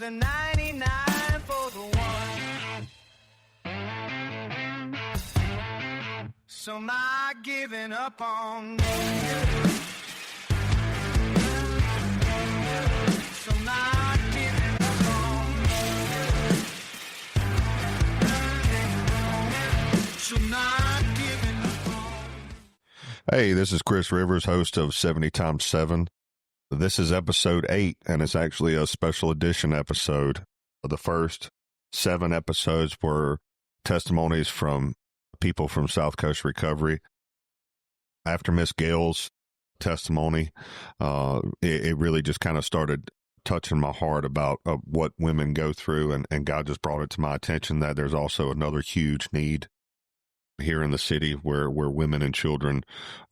the 99 for the one. So I'm not giving up on you. So I'm not giving up on you. So I'm not giving up on you. Hey, this is Chris Rivers, host of 70 times 7. This is episode 8, and it's actually a special edition episode. The first 7 episodes were testimonies from people from South Coast Recovery. After Miss Gail's testimony, it really just kind of started touching my heart about what women go through, and God just brought it to my attention that there's also another huge need here in the city where women and children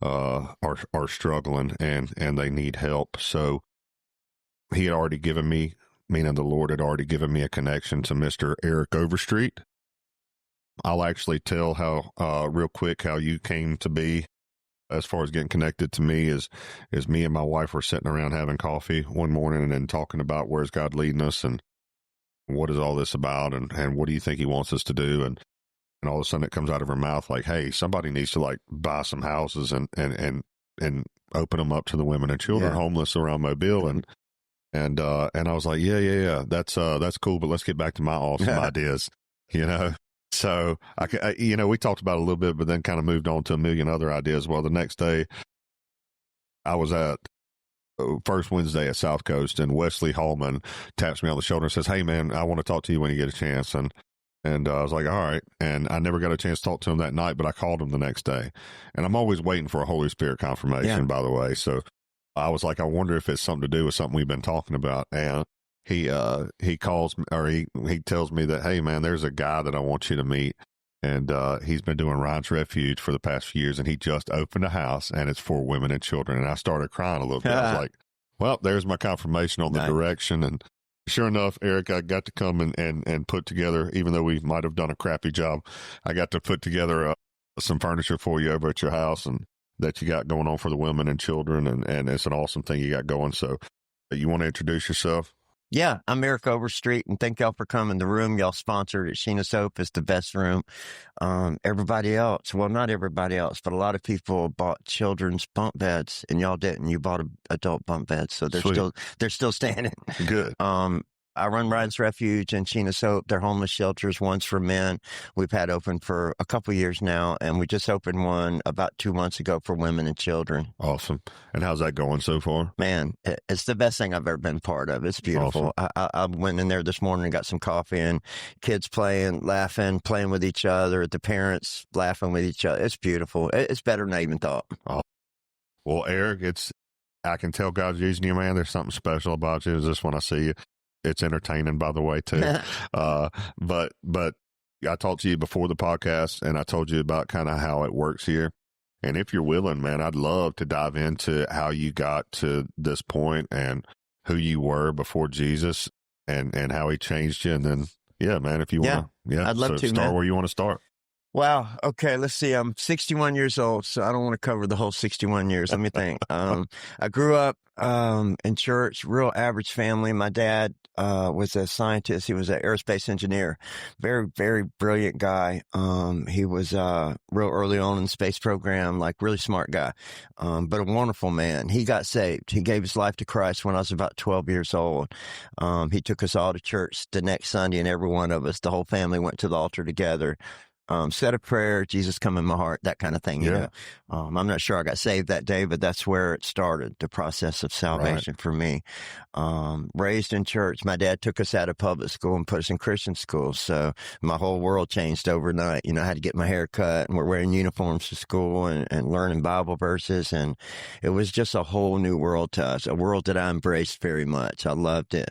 are struggling and they need help. So he had already given me, meaning the Lord had already given me a connection to Mr. Eric Overstreet. I'll actually tell how real quick how you came to be as far as getting connected to me is me and my wife were sitting around having coffee one morning and talking about where's God leading us and what is all this about and what do you think he wants us to do, and all of a sudden it comes out of her mouth like, hey, somebody needs to like buy some houses and open them up to the women and children homeless around Mobile. And I was like, yeah. That's cool. But let's get back to my awesome ideas, So we talked about it a little bit, but then kind of moved on to a million other ideas. Well, the next day I was at First Wednesday at South Coast, and Wesley Hallman taps me on the shoulder and says, hey man, I want to talk to you when you get a chance. And I was like, all right. And I never got a chance to talk to him that night, but I called him the next day. And I'm always waiting for a Holy Spirit confirmation, by the way. So I was like, I wonder if it's something to do with something we've been talking about. And he calls me, or he tells me that, hey man, there's a guy that I want you to meet. And he's been doing Ryan's Refuge for the past few years, and he just opened a house, and it's for women and children. And I started crying a little bit. I was like, well, there's my confirmation on the direction. And sure enough, Eric, I got to come and put together, even though we might have done a crappy job, I got to put together some furniture for you over at your house and that you got going on for the women and children. And it's an awesome thing you got going. So you want to introduce yourself? Yeah, I'm Eric Overstreet, and thank y'all for coming. The room y'all sponsored at Sheena Soap is the best room. Everybody else, well, not everybody else, but a lot of people bought children's bunk beds, and y'all didn't. You bought adult bunk beds, so they're still standing. Good. I run Ryan's Refuge and Sheena Soap. They're homeless shelters. One's for men. We've had open for a couple of years now, and we just opened one about 2 months ago for women and children. Awesome. And how's that going so far? Man, it's the best thing I've ever been part of. It's beautiful. Awesome. I went in there this morning and got some coffee, and kids playing, laughing, playing with each other, the parents laughing with each other. It's beautiful. It's better than I even thought. Oh. Well, Eric, I can tell God's using you, man. There's something special about you. Is this when I see you? It's entertaining, by the way, too. But I talked to you before the podcast, and I told you about kind of how it works here. And if you're willing, man, I'd love to dive into how you got to this point and who you were before Jesus and how he changed you. And then, yeah, man, if you want to, I'd love to start man. Where you want to start. Wow. Okay. Let's see. I'm 61 years old, so I don't want to cover the whole 61 years. Let me think. I grew up in church, real average family. My dad was a scientist. He was an aerospace engineer. Very, very brilliant guy. He was real early on in the space program, like really smart guy, but a wonderful man. He got saved. He gave his life to Christ when I was about 12 years old. He took us all to church the next Sunday, and every one of us, the whole family, went to the altar together. Said a prayer, Jesus come in my heart, that kind of thing, you know. I'm not sure I got saved that day, but that's where it started, the process of salvation for me. Raised in church. My dad took us out of public school and put us in Christian school. So my whole world changed overnight. You know, I had to get my hair cut, and we're wearing uniforms to school and learning Bible verses. And it was just a whole new world to us, a world that I embraced very much. I loved it.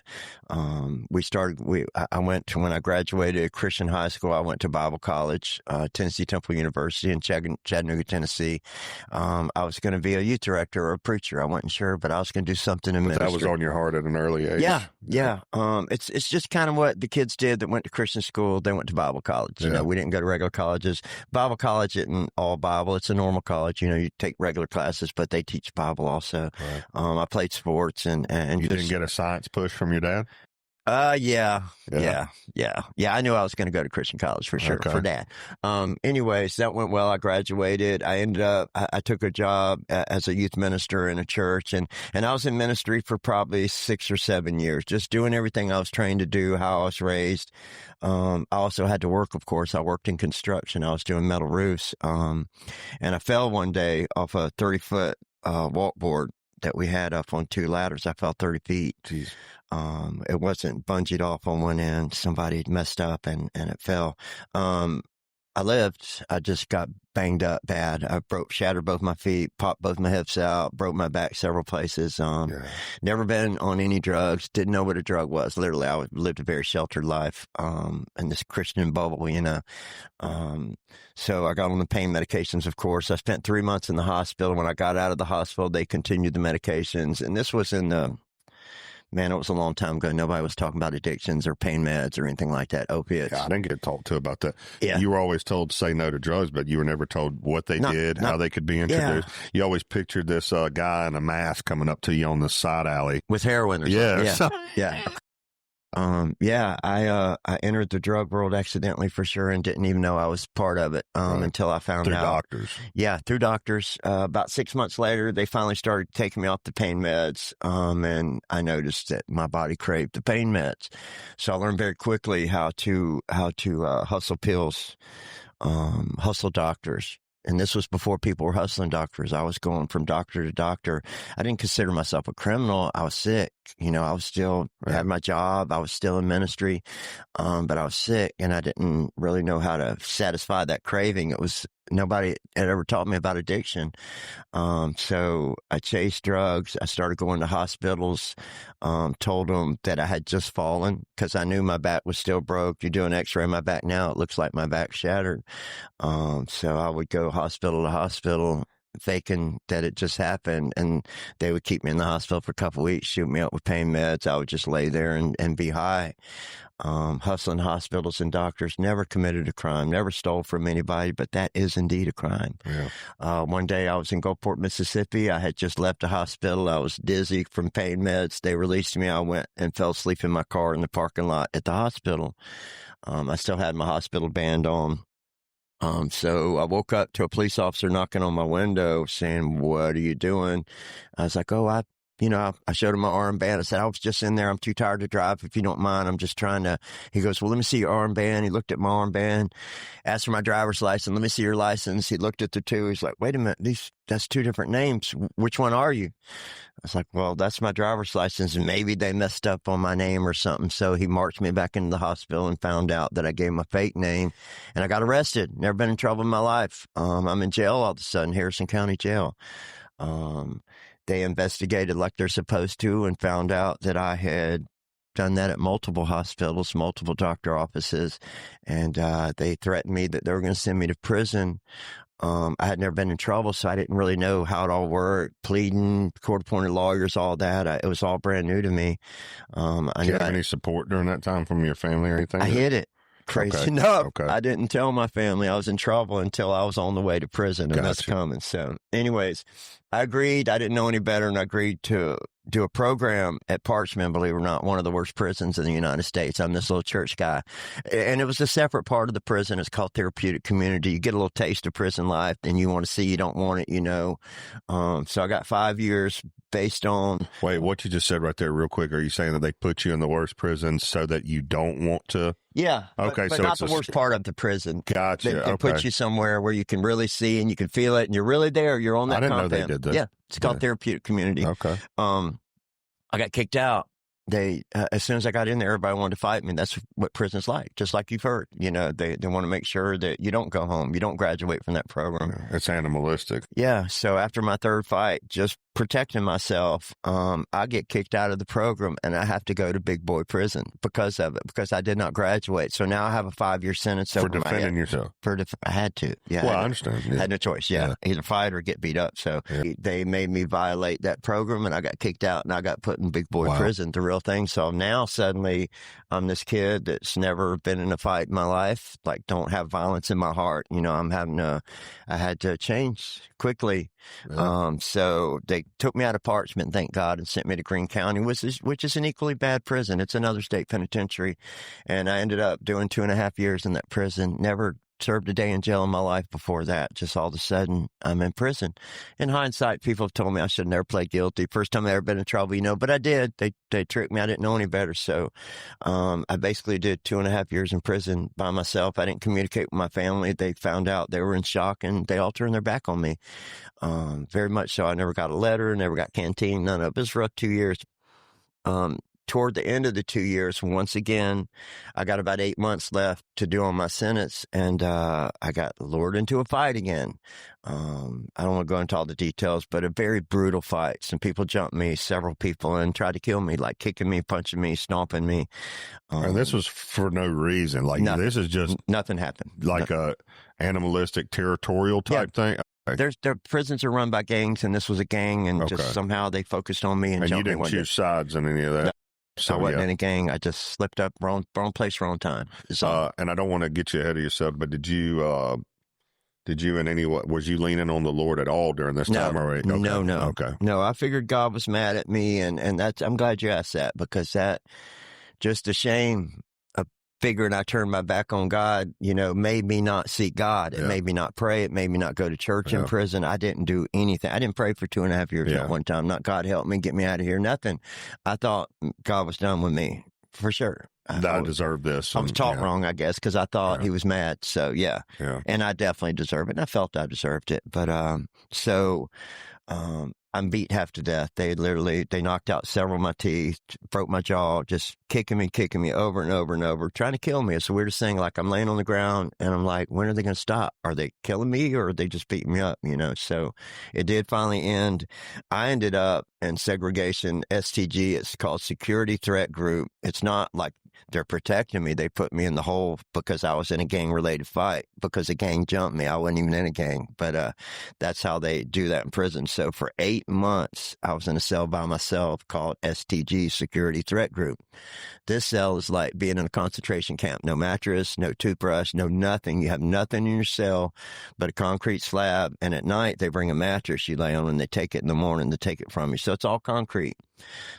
I went to, when I graduated Christian high school, I went to Bible college. Tennessee Temple University in Chattanooga, Tennessee. I was going to be a youth director or a preacher. I wasn't sure, but I was going to do something in ministry. That was on your heart at an early age. Yeah. It's just kind of what the kids did that went to Christian school. They went to Bible college. You know, we didn't go to regular colleges. Bible college isn't all Bible. It's a normal college. You know, you take regular classes, but they teach Bible also. Right. I played sports and you didn't get a science push from your dad? Yeah. I knew I was going to go to Christian college for sure, Okay. for that. Anyways, that went well. I graduated. I ended up, I took a job as a youth minister in a church, and I was in ministry for probably 6 or 7 years, just doing everything I was trained to do, how I was raised. I also had to work, of course. I worked in construction. I was doing metal roofs. And I fell one day off a 30-foot, walk board that we had up on 2 ladders. I fell 30 feet. Jeez. It wasn't bungeed off on one end. Somebody had messed up and it fell. I lived. I just got banged up bad. I shattered both my feet, popped both my hips out, broke my back several places. Never been on any drugs. Didn't know what a drug was. Literally, I lived a very sheltered life, in this Christian bubble, you know. So I got on the pain medications, of course. I spent 3 months in the hospital. When I got out of the hospital, they continued the medications. And this was man, it was a long time ago. Nobody was talking about addictions or pain meds or anything like that, opiates. Yeah, I didn't get talked to about that. Yeah. You were always told to say no to drugs, but you were never told what they did, how they could be introduced. Yeah. You always pictured this guy in a mask coming up to you on the side alley. With heroin or something. Yeah. I entered the drug world accidentally for sure and didn't even know I was part of it, until I found Through out. doctors. Yeah, through doctors. About 6 months later, they finally started taking me off the pain meds. And I noticed that my body craved the pain meds. So I learned very quickly how to hustle pills, hustle doctors. And this was before people were hustling doctors. I was going from doctor to doctor. I didn't consider myself a criminal. I was sick. You know, I was still had my job. I was still in ministry. But I was sick and I didn't really know how to satisfy that craving. Nobody had ever taught me about addiction. So I chased drugs. I started going to hospitals, told them that I had just fallen because I knew my back was still broke. You do an x-ray of my back now, it looks like my back shattered. So I would go hospital to hospital, faking that it just happened, and they would keep me in the hospital for a couple of weeks, shoot me up with pain meds. I would just lay there and be high. Hustling hospitals and doctors, never committed a crime, never stole from anybody, but that is indeed a crime. Yeah. One day I was in Gulfport, Mississippi. I had just left the hospital. I was dizzy from pain meds. They released me. I went and fell asleep in my car in the parking lot at the hospital. I still had my hospital band on. So I woke up to a police officer knocking on my window saying, "What are you doing?" I was like, I showed him my armband. I said, "I was just in there. I'm too tired to drive. If you don't mind, I'm just trying to." He goes, "Well, let me see your armband." He looked at my armband, asked for my driver's license. "Let me see your license." He looked at the two. He's like, "Wait a minute. That's 2 different names. Which one are you?" I was like, "Well, that's my driver's license. And maybe they messed up on my name or something." So he marched me back into the hospital and found out that I gave my fake name, and I got arrested. Never been in trouble in my life. I'm in jail all of a sudden, Harrison County Jail. They investigated like they're supposed to and found out that I had done that at multiple hospitals, multiple doctor offices, and they threatened me that they were going to send me to prison. I had never been in trouble, so I didn't really know how it all worked. Pleading, court-appointed lawyers, all that. It was all brand new to me. Did you have any support during that time from your family or anything? I hid it. Crazy Okay. enough. Okay. I didn't tell my family I was in trouble until I was on the way to prison, and that's Gotcha. coming. So anyways, I agreed. I didn't know any better, and I agreed to do a program at Parchman, believe it or not, one of the worst prisons in the United States. I'm this little church guy. And it was a separate part of the prison. It's called Therapeutic Community. You get a little taste of prison life, and you want to see, you don't want it, you know. So I got 5 years based on... Wait, what you just said right there real quick, are you saying that they put you in the worst prison so that you don't want to? Yeah. Okay, but so not it's the worst part of the prison. Gotcha. They Okay. put you somewhere where you can really see and you can feel it, and you're really there. You're on that I didn't know compound. they did that. Yeah. It's called Therapeutic Community. Okay. I got kicked out. They, as soon as I got in there, everybody wanted to fight me. That's what prison's like, just like you've heard. You know, they want to make sure that you don't go home. You don't graduate from that program. It's animalistic. Yeah. So after my third fight, just protecting myself, I get kicked out of the program and I have to go to big boy prison because of it, because I did not graduate. So now I have a 5-year sentence For over my head. defending yourself. I had to. Yeah. Well, I understand. I had no choice. Yeah. Either fight or get beat up. So they made me violate that program and I got kicked out and I got put in big boy prison, the real thing. So now suddenly I'm this kid that's never been in a fight in my life, like don't have violence in my heart. You know, I had to change quickly. So they They took me out of Parchment, thank God, and sent me to Greene County, which is an equally bad prison. It's another state penitentiary. And I ended up doing 2.5 years in that prison. Never served a day in jail in my life before that. Just all of a sudden, I'm in prison. In hindsight, people have told me I should have never pled guilty. First time I ever been in trouble, but I did. They tricked me. I didn't know any better. So, I basically did 2.5 years in prison by myself. I didn't communicate with my family. They found out. They were in shock, and they all turned their back on me. Very much so. I never got a letter, never got canteen, none of it. It was a rough 2 years. Toward the end of the 2 years, once again, I got about 8 months left to do on my sentence, and I got lured into a fight again. I don't want to go into all the details, but a very brutal fight. Some people jumped me, several people, and tried to kill me, like kicking me, punching me, stomping me. And this was for no reason. Like, nothing, this is just nothing happened. Like a animalistic, territorial type thing. Their prisons are run by gangs, and this was a gang, and just somehow they focused on me and jumped me. You didn't choose sides in any of that. No. So I wasn't in a gang. I just slipped up, wrong place, wrong time. And I don't want to get you ahead of yourself, but did you in any way, was you leaning on the Lord at all during this time? Okay. No. Okay. No, I figured God was mad at me, and I'm glad you asked that, because that, just a shame of figuring I turned my back on God, made me not seek God. It made me not pray. It made me not go to church in prison. I didn't do anything. I didn't pray for 2.5 years at one time. Not God help me, get me out of here. Nothing. I thought God was done with me, for sure. I deserve this. I was taught wrong, I guess, because I thought he was mad. So, yeah. And I definitely deserve it. And I felt I deserved it. But, I'm beat half to death. They knocked out several of my teeth, broke my jaw, just kicking me over and over and over, trying to kill me. It's the weirdest thing. Like, I'm laying on the ground, and I'm like, when are they going to stop? Are they killing me, or are they just beating me up? So it did finally end. I ended up in segregation, STG. It's called Security Threat Group. It's not like they're protecting me. They put me in the hole because I was in a gang-related fight, because a gang jumped me. I wasn't even in a gang, but that's how they do that in prison. So for 8 months, I was in a cell by myself called STG, Security Threat Group. This cell is like being in a concentration camp. No mattress, no toothbrush, no nothing. You have nothing in your cell but a concrete slab, and at night they bring a mattress you lay on, and they take it in the morning to take it from you. So it's all concrete.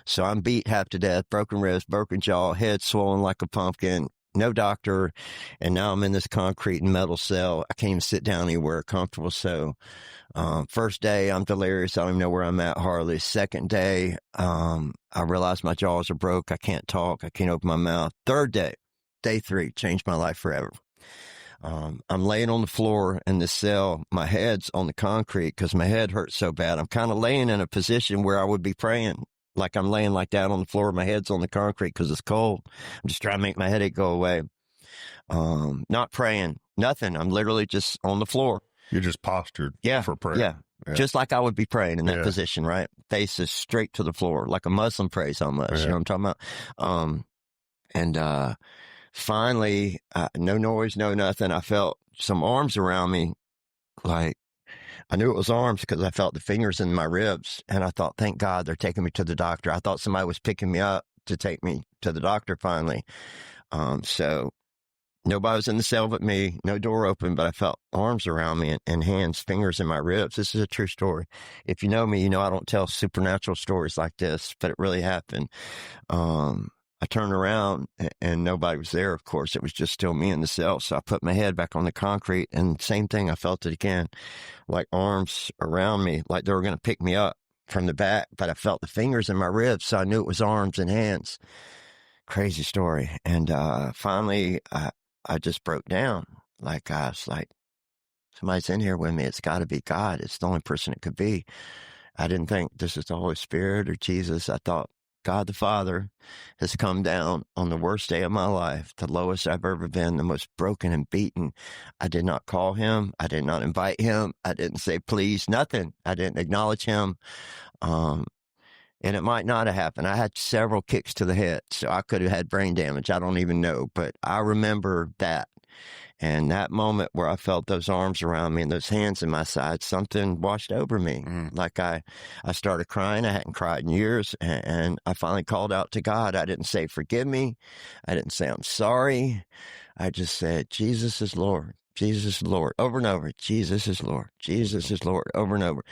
So I'm beat half to death, broken ribs, broken jaw, head swollen like a pumpkin, no doctor, and now I'm in this concrete and metal cell. I can't even sit down anywhere comfortable. So first day, I'm delirious. I don't even know where I'm at hardly. Second day, I realize my jaws are broke. I can't talk. I can't open my mouth. Third day, day 3, changed my life forever. I'm laying on the floor in the cell. My head's on the concrete because my head hurts so bad. I'm kind of laying in a position where I would be praying. Like, I'm laying like that on the floor. My head's on the concrete because it's cold. I'm just trying to make my headache go away. Not praying, nothing. I'm literally just on the floor. You're just postured for prayer. Yeah. Just like I would be praying in that position, right? Faces straight to the floor, like a Muslim prays almost. You know what I'm talking about? Finally, no noise, no nothing. I felt some arms around me. Like, I knew it was arms because I felt the fingers in my ribs. And I thought, thank God they're taking me to the doctor. I thought somebody was picking me up to take me to the doctor finally. So nobody was in the cell but me, no door open, but I felt arms around me and hands, fingers in my ribs. This is a true story. If you know me, you know I don't tell supernatural stories like this, but it really happened. I turned around and nobody was there, of course. It was just still me in the cell. So I put my head back on the concrete, and same thing, I felt it again, like arms around me, like they were going to pick me up from the back, but I felt the fingers in my ribs, so I knew it was arms and hands. Crazy story. And finally, I just broke down. Like, I was like, somebody's in here with me. It's got to be God. It's the only person it could be. I didn't think this is the Holy Spirit or Jesus. I thought God the Father has come down on the worst day of my life, the lowest I've ever been, the most broken and beaten. I did not call him. I did not invite him. I didn't say please, nothing. I didn't acknowledge him. And it might not have happened. I had several kicks to the head, so I could have had brain damage. I don't even know, but I remember that. And that moment where I felt those arms around me and those hands in my side, something washed over me. Like I started crying. I hadn't cried in years. And I finally called out to God. I didn't say, forgive me. I didn't say, I'm sorry. I just said, Jesus is Lord. Jesus is Lord. Over and over. Jesus is Lord. Jesus is Lord. Over and over.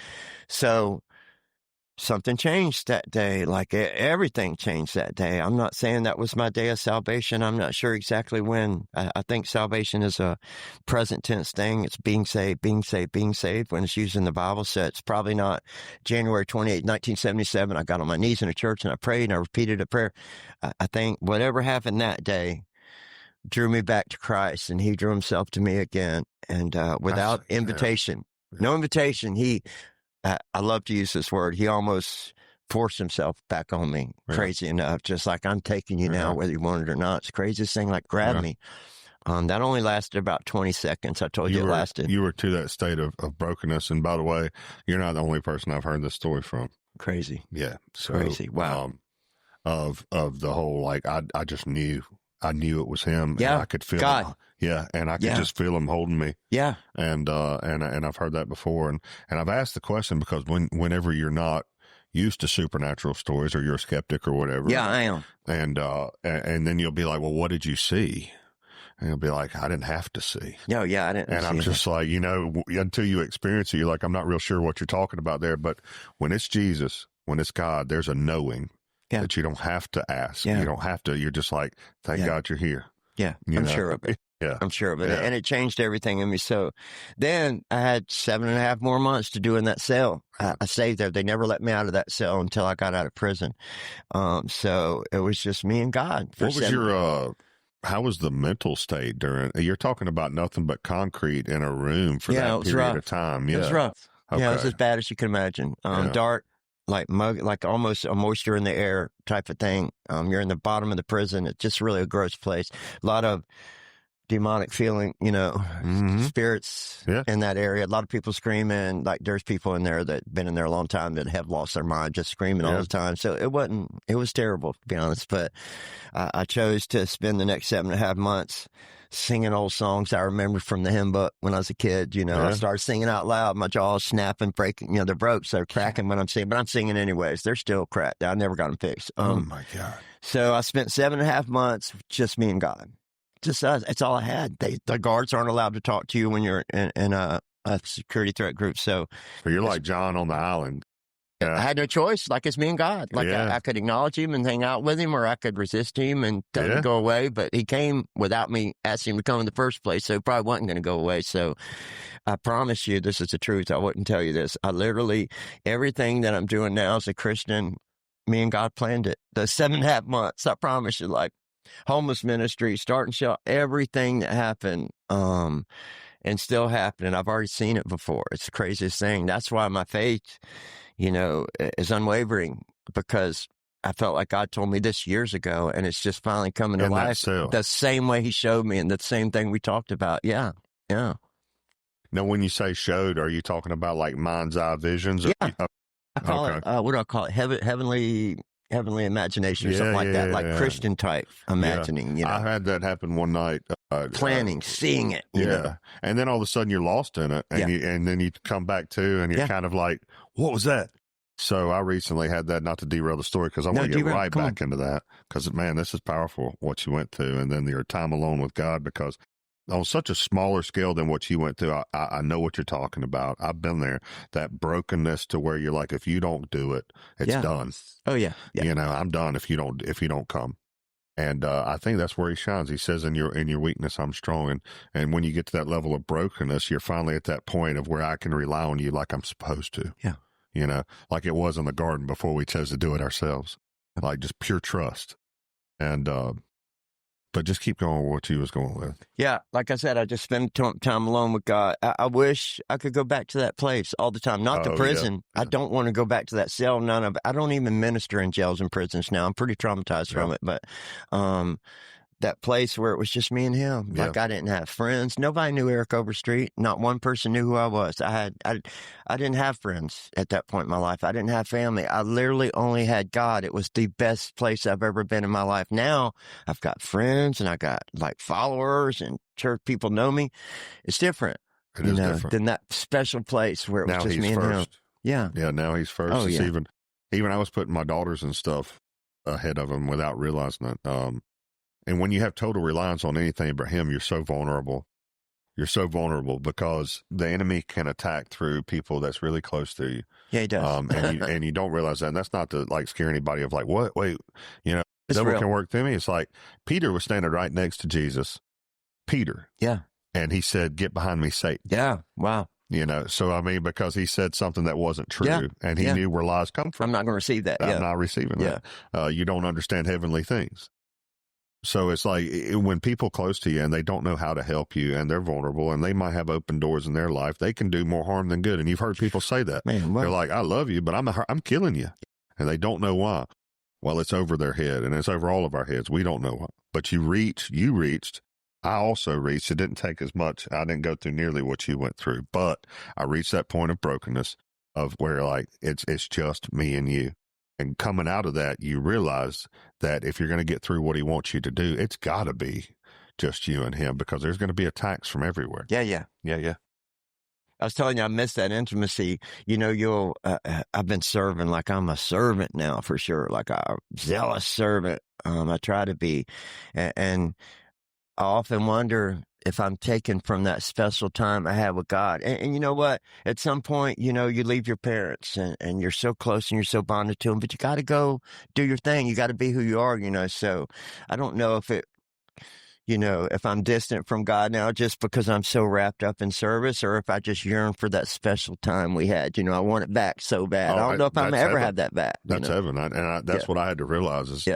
So something changed that day. Like everything changed that day. I'm not saying that was my day of salvation. I'm not sure exactly when. I think salvation is a present tense thing. It's being saved, being saved, being saved when it's used in the Bible. So it's probably not January 28, 1977. I got on my knees in a church and I prayed and I repeated a prayer. I think whatever happened that day drew me back to Christ, and he drew himself to me again. And without invitation, no invitation, I love to use this word, he almost forced himself back on me, crazy enough, just like, I'm taking you now, whether you want it or not. It's the craziest thing, like grab me. That only lasted about 20 seconds. I told you it lasted. You were to that state of brokenness. And by the way, you're not the only person I've heard this story from. Crazy. Yeah. So, crazy. Wow. Of the whole, like, I just knew. I knew it was him. Yeah. And I could feel God. him. Yeah. And I could just feel him holding me. Yeah. And I've heard that before. And I've asked the question because whenever you're not used to supernatural stories or you're a skeptic or whatever. Yeah, I am. And then you'll be like, well, what did you see? And you'll be like, I didn't have to see. No, yeah, I didn't. And I'm just like, until you experience it, you're like, I'm not real sure what you're talking about there. But when it's Jesus, when it's God, there's a knowing. That you don't have to ask. You don't have to. You're just like, thank God you're here. Yeah, I'm sure of it. Yeah. I'm sure of it. And it changed everything in me. So then I had 7.5 more months to do in that cell. I stayed there. They never let me out of that cell until I got out of prison. So it was just me and God. What was how was the mental state you're talking about nothing but concrete in a room for that period of time. Yeah. It was rough. Okay. Yeah, it was as bad as you can imagine. Dark. Like almost a moisture in the air type of thing. You're in the bottom of the prison. It's just really a gross place. A lot of demonic feeling, spirits in that area. A lot of people screaming. Like there's people in there that been in there a long time that have lost their mind, just screaming all the time. So it was terrible, to be honest. But I chose to spend the next 7.5 months singing old songs I remember from the hymn book when I was a kid. I started singing out loud. My jaw's snapping, breaking. They're broke, so they're cracking when I'm singing. But I'm singing anyways. They're still cracked. I never got them fixed. Oh my God! So I spent 7.5 months just me and God. Just us. It's all I had. The guards aren't allowed to talk to you when you're in a security threat group. So you're like John on the island. I had no choice. Like, it's me and God. Like I could acknowledge him and hang out with him, or I could resist him and tell him to go away. But he came without me asking him to come in the first place. So he probably wasn't going to go away. So I promise you, this is the truth. I wouldn't tell you this. I literally, everything that I'm doing now as a Christian, me and God planned it. The 7.5 months, I promise you, like homeless ministry, starting show, everything that happened, and still happening. I've already seen it before. It's the craziest thing. That's why my faith, is unwavering, because I felt like God told me this years ago, and it's just finally coming to life the same way he showed me, and the same thing we talked about. Yeah. Yeah. Now, when you say showed, are you talking about like mind's eye visions? Yeah. I call it, what do I call it? Heavenly imagination or something like that, like Christian type imagining. I had that happen one night. Planning, seeing it. You know? And then all of a sudden you're lost in it, and then you come back to, and you're kind of like, what was that? So I recently had that, not to derail the story, because I want to get right back into that, because, man, this is powerful, what you went through, and then your time alone with God, because on such a smaller scale than what you went through, I know what you're talking about. I've been there, that brokenness to where you're like, if you don't do it, it's done. Oh, yeah. I'm done if you don't come. And I think that's where he shines. He says, in your weakness, I'm strong. And when you get to that level of brokenness, you're finally at that point of where I can rely on you like I'm supposed to. Yeah. Like it was in the garden before we chose to do it ourselves, like just pure trust. And, but just keep going with what you was going with. Yeah. Like I said, I just spend time alone with God. I wish I could go back to that place all the time. Not the prison. Yeah. I don't want to go back to that cell. None of it. I don't even minister in jails and prisons now. I'm pretty traumatized from it. But that place where it was just me and him. Like, I didn't have friends. Nobody knew Eric Overstreet. Not one person knew who I was. I didn't have friends at that point in my life. I didn't have family. I literally only had God. It was the best place I've ever been in my life. Now I've got friends and I got like followers and church people know me. It's different. It is different than that special place where it was just me and him. Yeah. Yeah. Now he's first. Oh, yeah. Even I was putting my daughters and stuff ahead of him without realizing it. And when you have total reliance on anything but him, you're so vulnerable. You're so vulnerable because the enemy can attack through people that's really close to you. Yeah, he does. And you don't realize that. And that's not to like scare anybody of like, what? Wait, the It's devil real. can work through me. It's like Peter was standing right next to Jesus. Peter. Yeah. And he said, "Get behind me, Satan." Yeah. Wow. So I mean, because he said something that wasn't true, Yeah. and he knew where lies come from. I'm not going to receive that. I'm not receiving that. You don't understand heavenly things. So it's like when people close to you and they don't know how to help you and they're vulnerable and they might have open doors in their life, they can do more harm than good. And you've heard people say that. Man, They're like, "I love you, but I'm killing you." And they don't know why. Well, it's over their head and it's over all of our heads. We don't know why. But you reached. I also reached. It didn't take as much. I didn't go through nearly what you went through, but I reached that point of brokenness of where like it's just me and you. And coming out of that, you realize that if you're going to get through what he wants you to do, it's got to be just you and him because there's going to be attacks from everywhere. Yeah. I was telling you, I miss that intimacy. I've been serving like I'm a servant now for sure, like a zealous servant. I try to be. And I often wonder if I'm taken from that special time I had with God. And you know what? At some point, you leave your parents and you're so close and you're so bonded to them, but you got to go do your thing. You got to be who you are, So I don't know if I'm distant from God now just because I'm so wrapped up in service or if I just yearn for that special time we had. I want it back so bad. I don't know if I'm ever have that back. That's heaven. That's what I had to realize is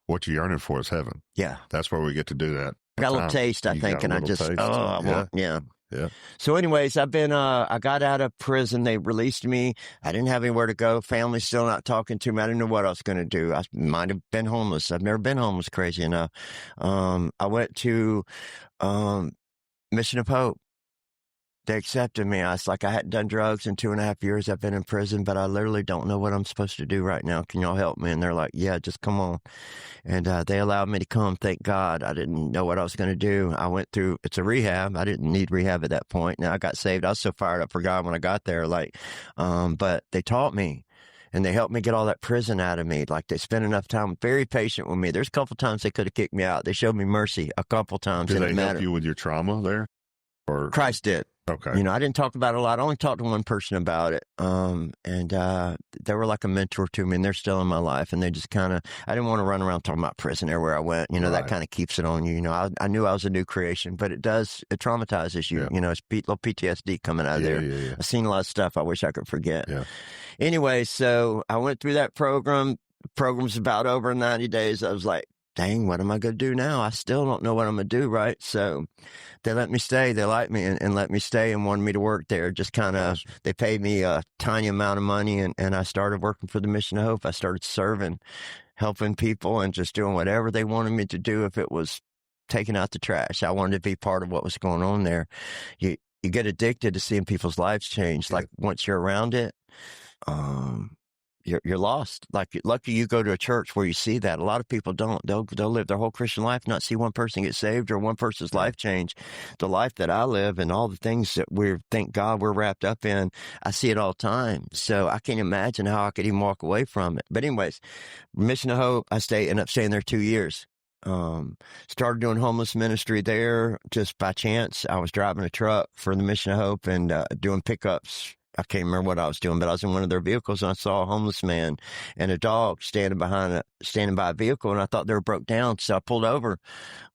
what you're yearning for is heaven. Yeah. That's where we get to do that. I got a little taste, I think, and I just, taste. Yeah. Yeah. So anyways, I got out of prison. They released me. I didn't have anywhere to go. Family's still not talking to me. I didn't know what I was going to do. I might have been homeless. I've never been homeless, crazy enough. I went to, Mission of Hope. They accepted me. I was like, I hadn't done drugs in 2.5 years. I've been in prison, but I literally don't know what I'm supposed to do right now. Can y'all help me? And they're like, yeah, just come on. And they allowed me to come. Thank God. I didn't know what I was going to do. I went through, it's a rehab. I didn't need rehab at that point. Now I got saved. I was so fired up for God when I got there. But they taught me. And they helped me get all that prison out of me. Like they spent enough time, very patient with me. There's a couple times they could have kicked me out. They showed me mercy a couple times. Did they help you with your trauma there? Or Christ did. Okay. I didn't talk about it a lot. I only talked to one person about it. They were like a mentor to me and they're still in my life. And they just I didn't want to run around talking about prison everywhere I went. That kind of keeps it on you. I knew I was a new creation, but it traumatizes you. Yeah. It's little PTSD coming out of there. Yeah. I've seen a lot of stuff I wish I could forget. Yeah. Anyway, so I went through that program. The program's about over in 90 days. I was like, dang, what am I going to do now? I still don't know what I'm going to do, right? So they let me stay. They liked me and let me stay and wanted me to work there. Just they paid me a tiny amount of money and I started working for the Mission of Hope. I started serving, helping people and just doing whatever they wanted me to do. If it was taking out the trash, I wanted to be part of what was going on there. You get addicted to seeing people's lives change. Like once you're around it, you're lost. Like lucky you go to a church where you see that. A lot of people don't. They'll live their whole Christian life, not see one person get saved or one person's life change. The life that I live and all the things that thank God we're wrapped up in, I see it all the time. So I can't imagine how I could even walk away from it. But anyways, Mission of Hope, I ended up staying there 2 years. Started doing homeless ministry there just by chance. I was driving a truck for the Mission of Hope and doing pickups. I can't remember what I was doing, but I was in one of their vehicles and I saw a homeless man and a dog standing by a vehicle and I thought they were broke down. So I pulled over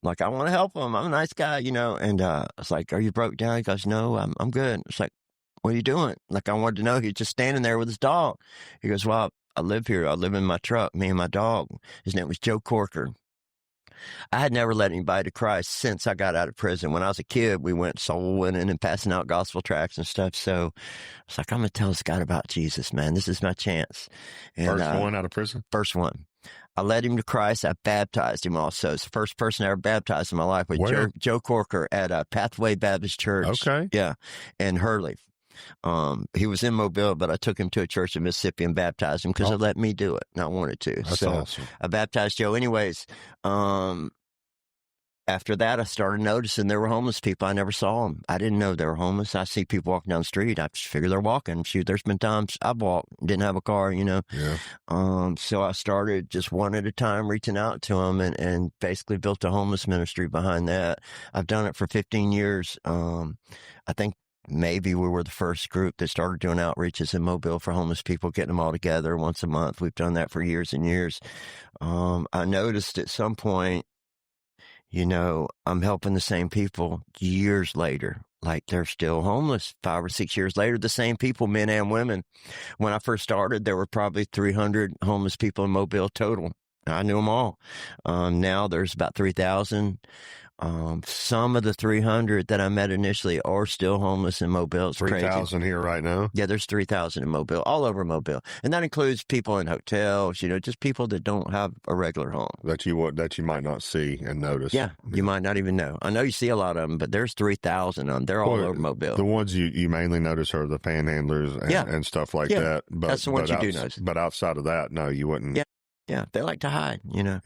like, I want to help them. I'm a nice guy, and I was like, are you broke down? He goes, no, I'm good. It's like, what are you doing? Like, I wanted to know. He's just standing there with his dog. He goes, well, I live here. I live in my truck, me and my dog. His name was Joe Corker. I had never led anybody to Christ since I got out of prison. When I was a kid, we went soul winning and passing out gospel tracts and stuff. So I was like, I'm going to tell this guy about Jesus, man. This is my chance. And, first one out of prison? First one. I led him to Christ. I baptized him also. It's the first person I ever baptized in my life was Joe Corker at Pathway Baptist Church. Okay. Yeah. In Hurley. He was in Mobile, but I took him to a church in Mississippi and baptized him because they let me do it and I wanted to. That's so awesome. I baptized Joe anyways. after that, I started noticing there were homeless people. I never saw them. I didn't know they were homeless. I see people walking down the street. I just figure they're walking. Shoot, there's been times I've walked, didn't have a car, Yeah. So I started just one at a time reaching out to them and basically built a homeless ministry behind that. I've done it for 15 years. I think maybe we were the first group that started doing outreaches in Mobile for homeless people, getting them all together once a month. We've done that for years and years. I noticed at some point, I'm helping the same people years later. Like they're still homeless 5 or 6 years later, the same people, men and women. When I first started, there were probably 300 homeless people in Mobile total. I knew them all. Now there's about 3,000. Some of the 300 that I met initially are still homeless in Mobile. It's 3,000 here right now. Yeah, there's 3,000 in Mobile, all over Mobile. And that includes people in hotels, just people that don't have a regular home. That you might not see and notice. Yeah, you might not even know. I know you see a lot of them, but there's 3,000 of them. They're all over Mobile. The ones you mainly notice are the panhandlers and stuff like that. But that's the ones you do notice. But outside of that, no, you wouldn't. Yeah, they like to hide, Yeah.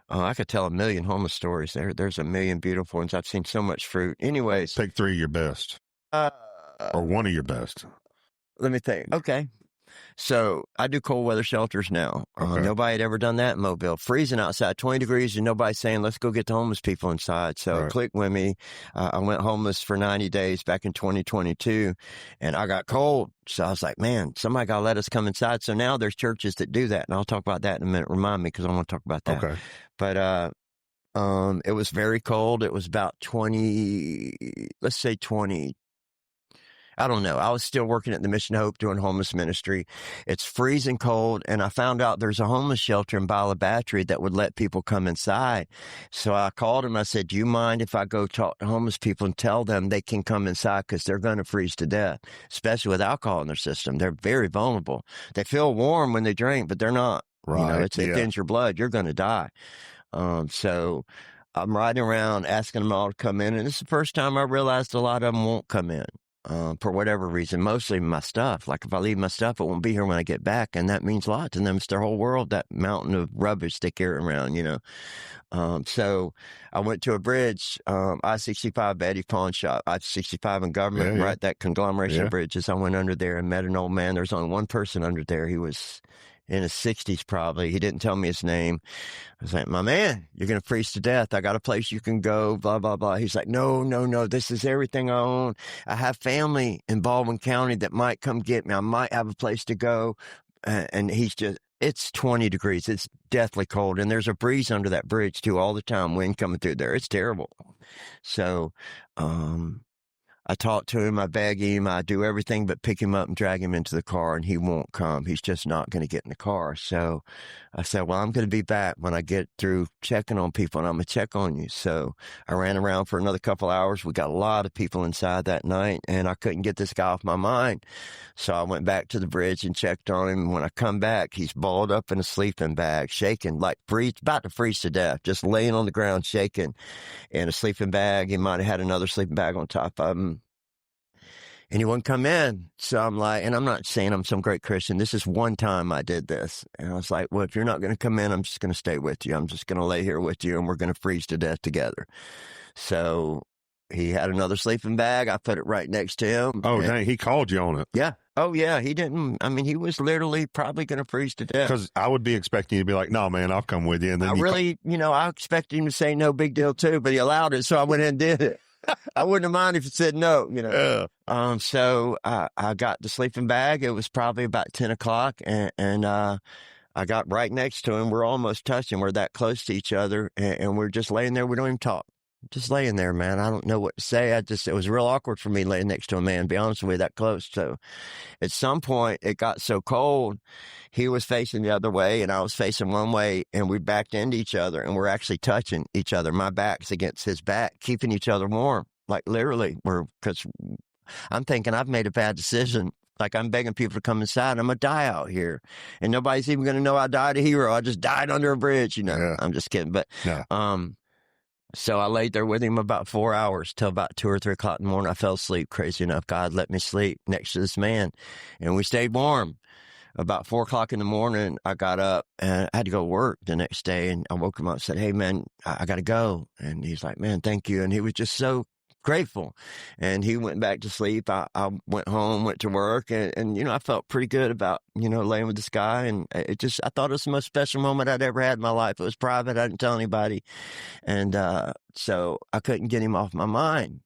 I could tell a million homeless stories. There's a million beautiful ones. I've seen so much fruit. Anyways. Pick 3 of your best. Or one of your best. Let me think. Okay. So I do cold weather shelters now. Okay. Nobody had ever done that in Mobile. Freezing outside, 20 degrees, and nobody's saying, let's go get the homeless people inside. So click with me. I went homeless for 90 days back in 2022, and I got cold. So I was like, man, somebody got to let us come inside. So now there's churches that do that, and I'll talk about that in a minute. Remind me, because I want to talk about that. Okay. But it was very cold. It was about 20, let's say 20. I don't know. I was still working at the Mission Hope doing homeless ministry. It's freezing cold, and I found out there's a homeless shelter in Bala Battery that would let people come inside. So I called him. I said, do you mind if I go talk to homeless people and tell them they can come inside because they're going to freeze to death, especially with alcohol in their system. They're very vulnerable. They feel warm when they drink, but they're not. Right. It thins your blood. You're going to die. So I'm riding around asking them all to come in, and it's the first time I realized a lot of them won't come in. For whatever reason, mostly my stuff. Like if I leave my stuff, it won't be here when I get back. And that means a lot to them. It's their whole world, that mountain of rubbish they carry around, So I went to a bridge, I-65 Eddie Pawn Shop, I-65 and Government, right? That conglomeration of bridges. I went under there and met an old man. There's only one person under there. He was in his 60s probably. He didn't tell me his name. I was like, my man, you're going to freeze to death. I got a place you can go, blah, blah, blah. He's like, no. This is everything I own. I have family in Baldwin County that might come get me. I might have a place to go. And it's 20 degrees. It's deathly cold. And there's a breeze under that bridge too all the time. Wind coming through there. It's terrible. So, I talk to him, I beg him, I do everything but pick him up and drag him into the car, and he won't come. He's just not going to get in the car. So I said, well, I'm going to be back when I get through checking on people, and I'm going to check on you. So I ran around for another couple hours. We got a lot of people inside that night, and I couldn't get this guy off my mind. So I went back to the bridge and checked on him. When I come back, he's balled up in a sleeping bag, shaking, like about to freeze to death, just laying on the ground, shaking in a sleeping bag. He might have had another sleeping bag on top of him. And he wouldn't come in. So I'm like, and I'm not saying I'm some great Christian. This is one time I did this. And I was like, well, if you're not going to come in, I'm just going to stay with you. I'm just going to lay here with you, and we're going to freeze to death together. So he had another sleeping bag. I put it right next to him. Oh, dang. He called you on it. Yeah. Oh, yeah. He didn't. I mean, he was literally probably going to freeze to death. Because I would be expecting you to be like, no, man, I'll come with you. And then I expected him to say no big deal too, but he allowed it. So I went in and did it. I wouldn't have minded if it said no, So I got the sleeping bag. It was probably about 10 o'clock, and I got right next to him. We're almost touching. We're that close to each other, and we're just laying there. We don't even talk. Just laying there, man. I don't know what to say. It was real awkward for me laying next to a man, to be honest with you, that close. So at some point, it got so cold, he was facing the other way and I was facing one way, and we backed into each other, and we're actually touching each other. My back's against his back, keeping each other warm. Like literally, because I'm thinking I've made a bad decision. Like I'm begging people to come inside. I'm going to die out here. And nobody's even going to know I died a hero. I just died under a bridge, Yeah. I'm just kidding. But, so I laid there with him about 4 hours till about 2 or 3 o'clock in the morning. I fell asleep. Crazy enough, God let me sleep next to this man, and we stayed warm. about 4:00 in the morning, I got up and I had to go to work the next day. And I woke him up and said, "Hey, man, I got to go." And he's like, "Man, thank you." And he was just so grateful. And he went back to sleep. I went home, went to work, and I felt pretty good about, laying with this guy. And I thought it was the most special moment I'd ever had in my life. It was private. I didn't tell anybody. And so I couldn't get him off my mind.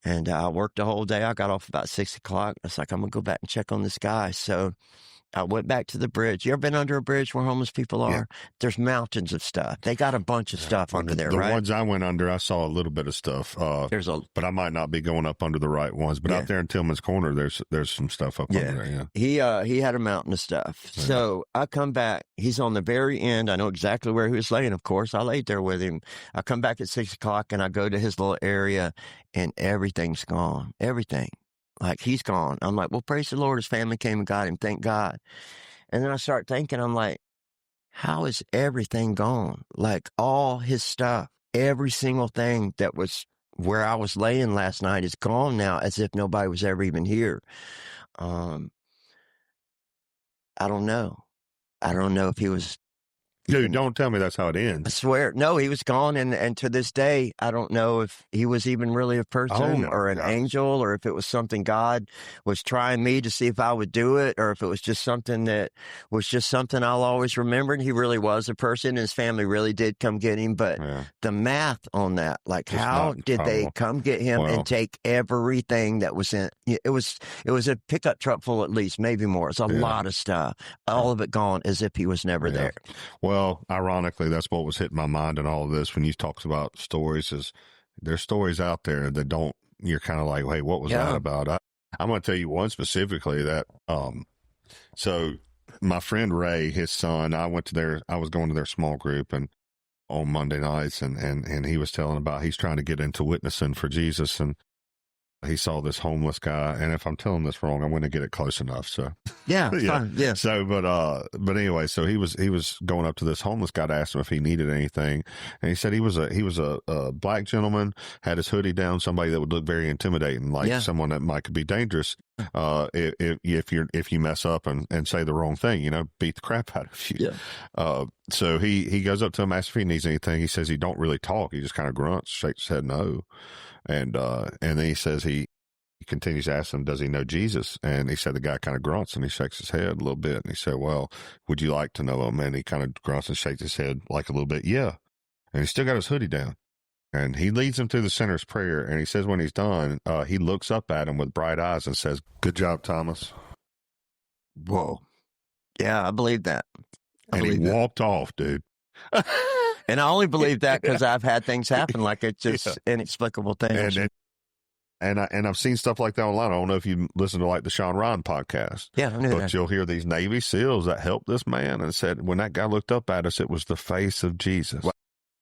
And I worked the whole day. I got off about 6:00. I was like, I'm going to go back and check on this guy. So I went back to the bridge. You ever been under a bridge where homeless people are? Yeah. There's mountains of stuff. They got a bunch of stuff under there, right? The ones I went under, I saw a little bit of stuff. But I might not be going up under the right ones. But out there in Tillman's Corner, there's some stuff up under there. Yeah. He had a mountain of stuff. Yeah. So I come back. He's on the very end. I know exactly where he was laying. Of course, I laid there with him. I come back at 6:00 and I go to his little area, and everything's gone. Everything. Like, he's gone. I'm like, well, praise the Lord. His family came and got him. Thank God. And then I start thinking, I'm like, how is everything gone? Like, all his stuff, every single thing that was where I was laying last night is gone now, as if nobody was ever even here. I don't know. I don't know if he was... Dude, don't tell me that's how it I ends. swear. No, he was gone. And to this day, I don't know if he was even really a person or an angel, or if it was something God was trying me to see if I would do it, or if it was just something that was just something I'll always remember. And he really was a person, and his family really did come get him. But the math on that, like, how did they come get him and take everything that was in it? Was a pickup truck full, at least, maybe more. It's a lot of stuff. All of it gone, as if he was never there. Well, ironically, that's what was hitting my mind in all of this when you talked about stories. Is there's stories out there that don't, you're kind of like, hey, what was that about? I'm going to tell you one specifically that, so my friend Ray, his son, I was going to their small group and on Monday nights, and he was telling about, he's trying to get into witnessing for Jesus, and he saw this homeless guy, and if I'm telling this wrong, I'm going to get it close enough. So fine. Yeah. So, but anyway, so he was going up to this homeless guy to ask him if he needed anything, and he said he was a black gentleman, had his hoodie down, somebody that would look very intimidating, like someone that might could be dangerous. If you mess up and say the wrong thing, beat the crap out of you. Yeah. So he goes up to him, asks if he needs anything. He says he don't really talk. He just kind of grunts, shakes his head no. And then he says he continues to ask him, does he know Jesus? And he said the guy kind of grunts and he shakes his head a little bit. And he said, well, would you like to know him? And he kind of grunts and shakes his head like a little bit. Yeah. And he's still got his hoodie down. And he leads him through the sinner's prayer. And he says when he's done, he looks up at him with bright eyes and says, "Good job, Thomas." Whoa. Yeah, I believe that. And he walked off, dude. And I only believe that because I've had things happen, like it's just inexplicable things. And I've seen stuff like that online. I don't know if you listen to like the Sean Ryan podcast. Yeah, I knew that. But you'll hear these Navy SEALs that helped this man and said, when that guy looked up at us, it was the face of Jesus. Wow.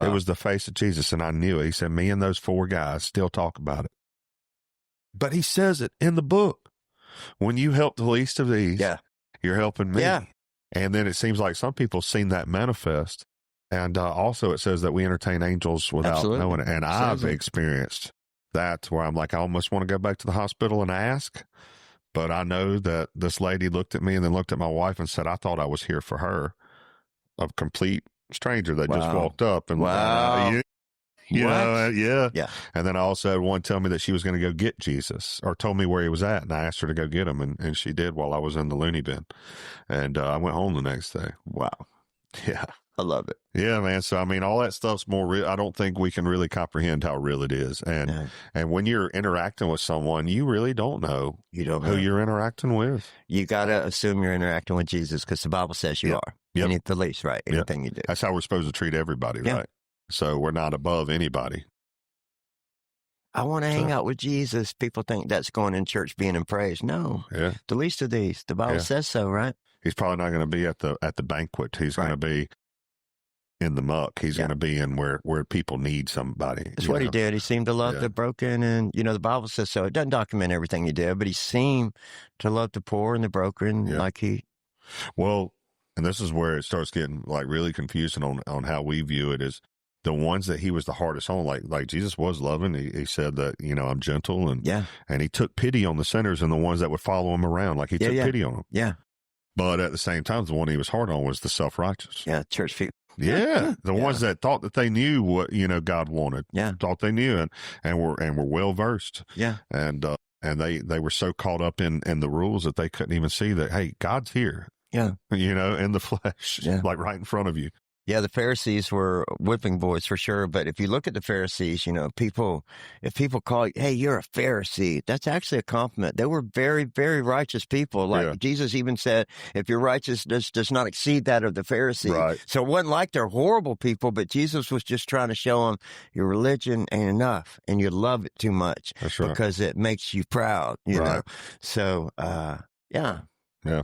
It was the face of Jesus, and I knew it. He said, me and those 4 guys still talk about it. But he says it in the book. When you help the least of these, you're helping me. Yeah. And then it seems like some people seen that manifest. And also it says that we entertain angels without knowing it. And I've experienced that where I'm like, I almost want to go back to the hospital and ask. But I know that this lady looked at me and then looked at my wife and said, I thought I was here for her. A complete stranger that just walked up. And you know, yeah. And then I also had one tell me that she was going to go get Jesus, or told me where he was at. And I asked her to go get him. And she did while I was in the loony bin. And I went home the next day. Wow. Yeah. I love it. Yeah, man. So, I mean, all that stuff's more real. I don't think we can really comprehend how real it is. And when you're interacting with someone, you really don't know who you're interacting with. You got to assume you're interacting with Jesus because the Bible says you are. Yep. The least, right? Anything you do. That's how we're supposed to treat everybody, right? So we're not above anybody. I want to hang out with Jesus. People think that's going in church, being in praise. No. Yeah. The least of these. The Bible says so, right? He's probably not going to be at the banquet. He's going to be in the muck. He's going to be in where people need somebody. That's what he did. He seemed to love the broken, and the Bible says so. It doesn't document everything he did, but he seemed to love the poor and the broken, like he. Well, and this is where it starts getting like really confusing on how we view it, is the ones that he was the hardest on. Like Jesus was loving. He said that I'm gentle, and he took pity on the sinners and the ones that would follow him around. Like he took pity on them. Yeah. But at the same time, the one he was hard on was the self-righteous. Yeah, church people. Yeah, the Yeah. ones that thought that they knew what God wanted. Yeah. Thought they knew and were well versed. Yeah. And they were so caught up in the rules that they couldn't even see that, hey, God's here. Yeah. In the flesh, Yeah. like right in front of you. Yeah, the Pharisees were whipping boys for sure. But if you look at the Pharisees, if people call you, hey, you're a Pharisee, that's actually a compliment. They were very, very righteous people. Like Jesus even said, if your righteousness does not exceed that of the Pharisees. Right. So it wasn't like they're horrible people, but Jesus was just trying to show them your religion ain't enough and you love it too much. That's right. Because it makes you proud, you know? So, yeah. Yeah.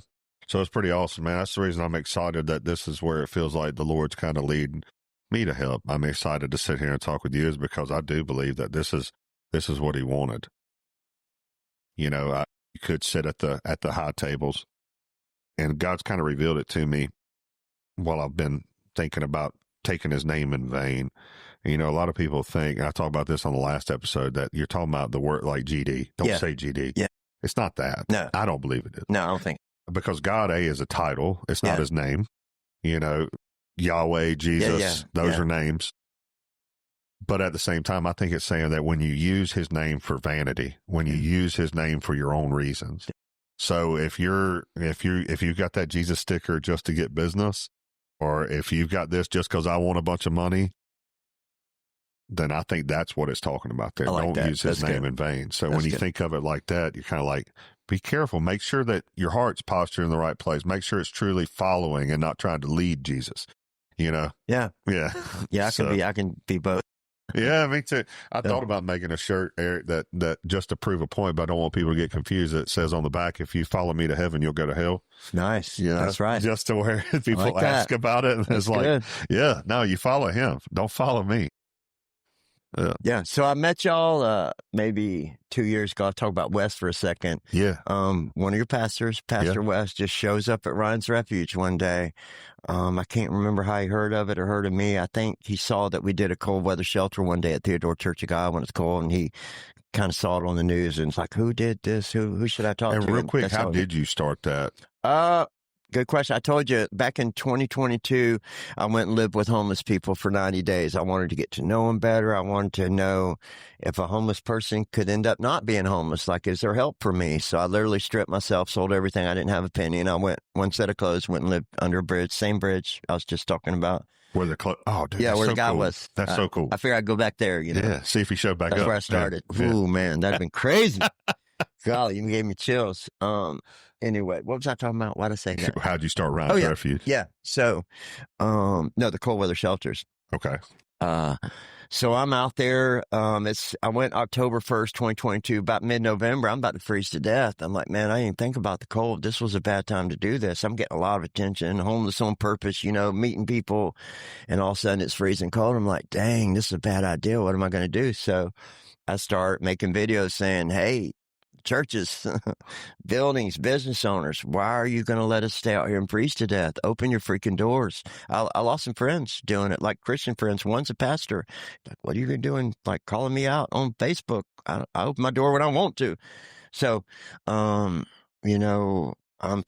So it's pretty awesome, man. That's the reason I'm excited that this is where it feels like the Lord's kind of leading me to help. I'm excited to sit here and talk with you is because I do believe that this is what he wanted. You could sit at the high tables, and God's kind of revealed it to me while I've been thinking about taking his name in vain. A lot of people think, and I talked about this on the last episode, that you're talking about the word like GD. Don't say GD. Yeah. It's not that. No. I don't believe it is. No, I don't think. Because God, is a title. It's not his name. Yahweh, Jesus, those are names. But at the same time, I think it's saying that when you use his name for vanity, when you use his name for your own reasons. So if you've got that Jesus sticker just to get business, or if you've got this just because I want a bunch of money, then I think that's what it's talking about there. Don't use his name in vain. So when you think of it like that, you're kind of like, be careful. Make sure that your heart's postured in the right place. Make sure it's truly following and not trying to lead Jesus. Yeah. Yeah. Yeah. I can be both. Yeah, me too. I thought about making a shirt, Eric, that just to prove a point, but I don't want people to get confused. It says on the back, if you follow me to heaven, you'll go to hell. Nice. That's right. Just to where people ask about it. And it's like, good. No, you follow him. Don't follow me. Yeah. So I met y'all maybe 2 years ago. I'll talk about Wes for a second. Yeah. One of your pastors, Pastor Wes, just shows up at Ryan's Refuge one day. I can't remember how he heard of it or heard of me. I think he saw that we did a cold weather shelter one day at Theodore Church of God when it's cold, and he kind of saw it on the news and it's like, who did this? Who should I talk to? And real quick, how did you start that? Good question. I told you back in 2022, I went and lived with homeless people for 90 days. I wanted to get to know them better. I wanted to know if a homeless person could end up not being homeless. Like, is there help for me? So I literally stripped myself, sold everything. I didn't have a penny. And I went one set of clothes, went and lived under a bridge, same bridge I was just talking about. Where the dude, yeah, where the guy cool. was. That's so cool. I figured I'd go back there, Yeah, see if he showed back That's up. That's where I started. Yeah. Ooh, man, that'd been crazy. Golly, you gave me chills. Anyway, what was I talking about? Why'd I say that? How'd you start Ryan's Refuge? Yeah. So, no, the cold weather shelters. Okay. So I'm out there. I went October 1st, 2022, about mid-November. I'm about to freeze to death. I'm like, man, I didn't even think about the cold. This was a bad time to do this. I'm getting a lot of attention, homeless on purpose, meeting people. And all of a sudden it's freezing cold. I'm like, dang, this is a bad idea. What am I going to do? So I start making videos saying, hey, churches, buildings, business owners, why are you going to let us stay out here and freeze to death? Open your freaking doors. I lost some friends doing it, like Christian friends. One's a pastor. Like, what are you doing? Like calling me out on Facebook. I open my door when I want to. So, I'm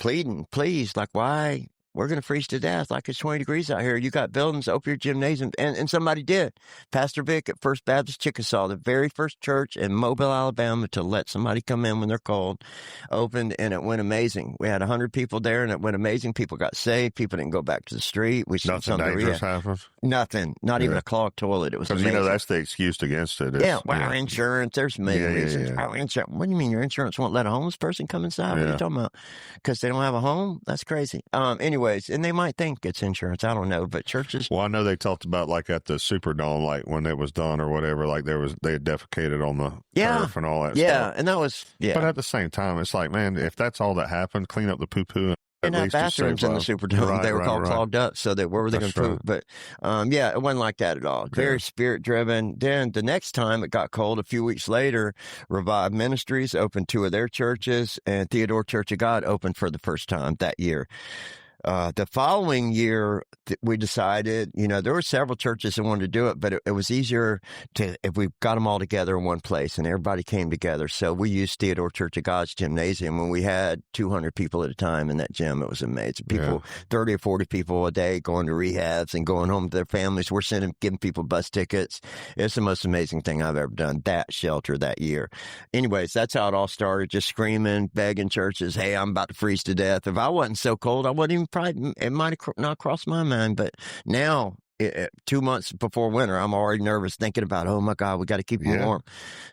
pleading, please, like, why? We're going to freeze to death. Like, it's 20 degrees out here. You got buildings, open your gymnasium. And somebody did. Pastor Vic at First Baptist Chickasaw, the very first church in Mobile, Alabama, to let somebody come in when they're cold, opened, and it went amazing. We had 100 people there, and it went amazing. People got saved. People didn't go back to the street. We Nothing dangerous happened? Nothing. Not even a clogged toilet. It was amazing. Because, that's the excuse against it. Insurance. There's many reasons. Yeah. Oh, insurance. What do you mean your insurance won't let a homeless person come inside? What are you talking about? Because they don't have a home? That's crazy. Anyways, and they might think it's insurance. I don't know, but churches. Well, I know they talked about like at the Superdome, like when it was done or whatever, like they had defecated on the turf and all that stuff. Yeah, and that was, But at the same time, it's like, man, if that's all that happened, clean up the poo-poo. And have bathrooms in the Superdome. They were clogged up, so where were they going to poop? But, it wasn't like that at all. Very spirit-driven. Then the next time it got cold, a few weeks later, Revive Ministries opened 2 of their churches, and Theodore Church of God opened for the first time that year. The following year, we decided, there were several churches that wanted to do it, but it was easier if we got them all together in one place and everybody came together. So we used Theodore Church of God's gymnasium when we had 200 people at a time in that gym. It was amazing. People, 30 or 40 people a day going to rehabs and going home to their families. We're giving people bus tickets. It's the most amazing thing I've ever done, that shelter that year. Anyways, that's how it all started, just screaming, begging churches, hey, I'm about to freeze to death. If I wasn't so cold, I wouldn't even it might have not crossed my mind, but now 2 months before winter, I'm already nervous thinking about, oh my God, we got to keep it warm.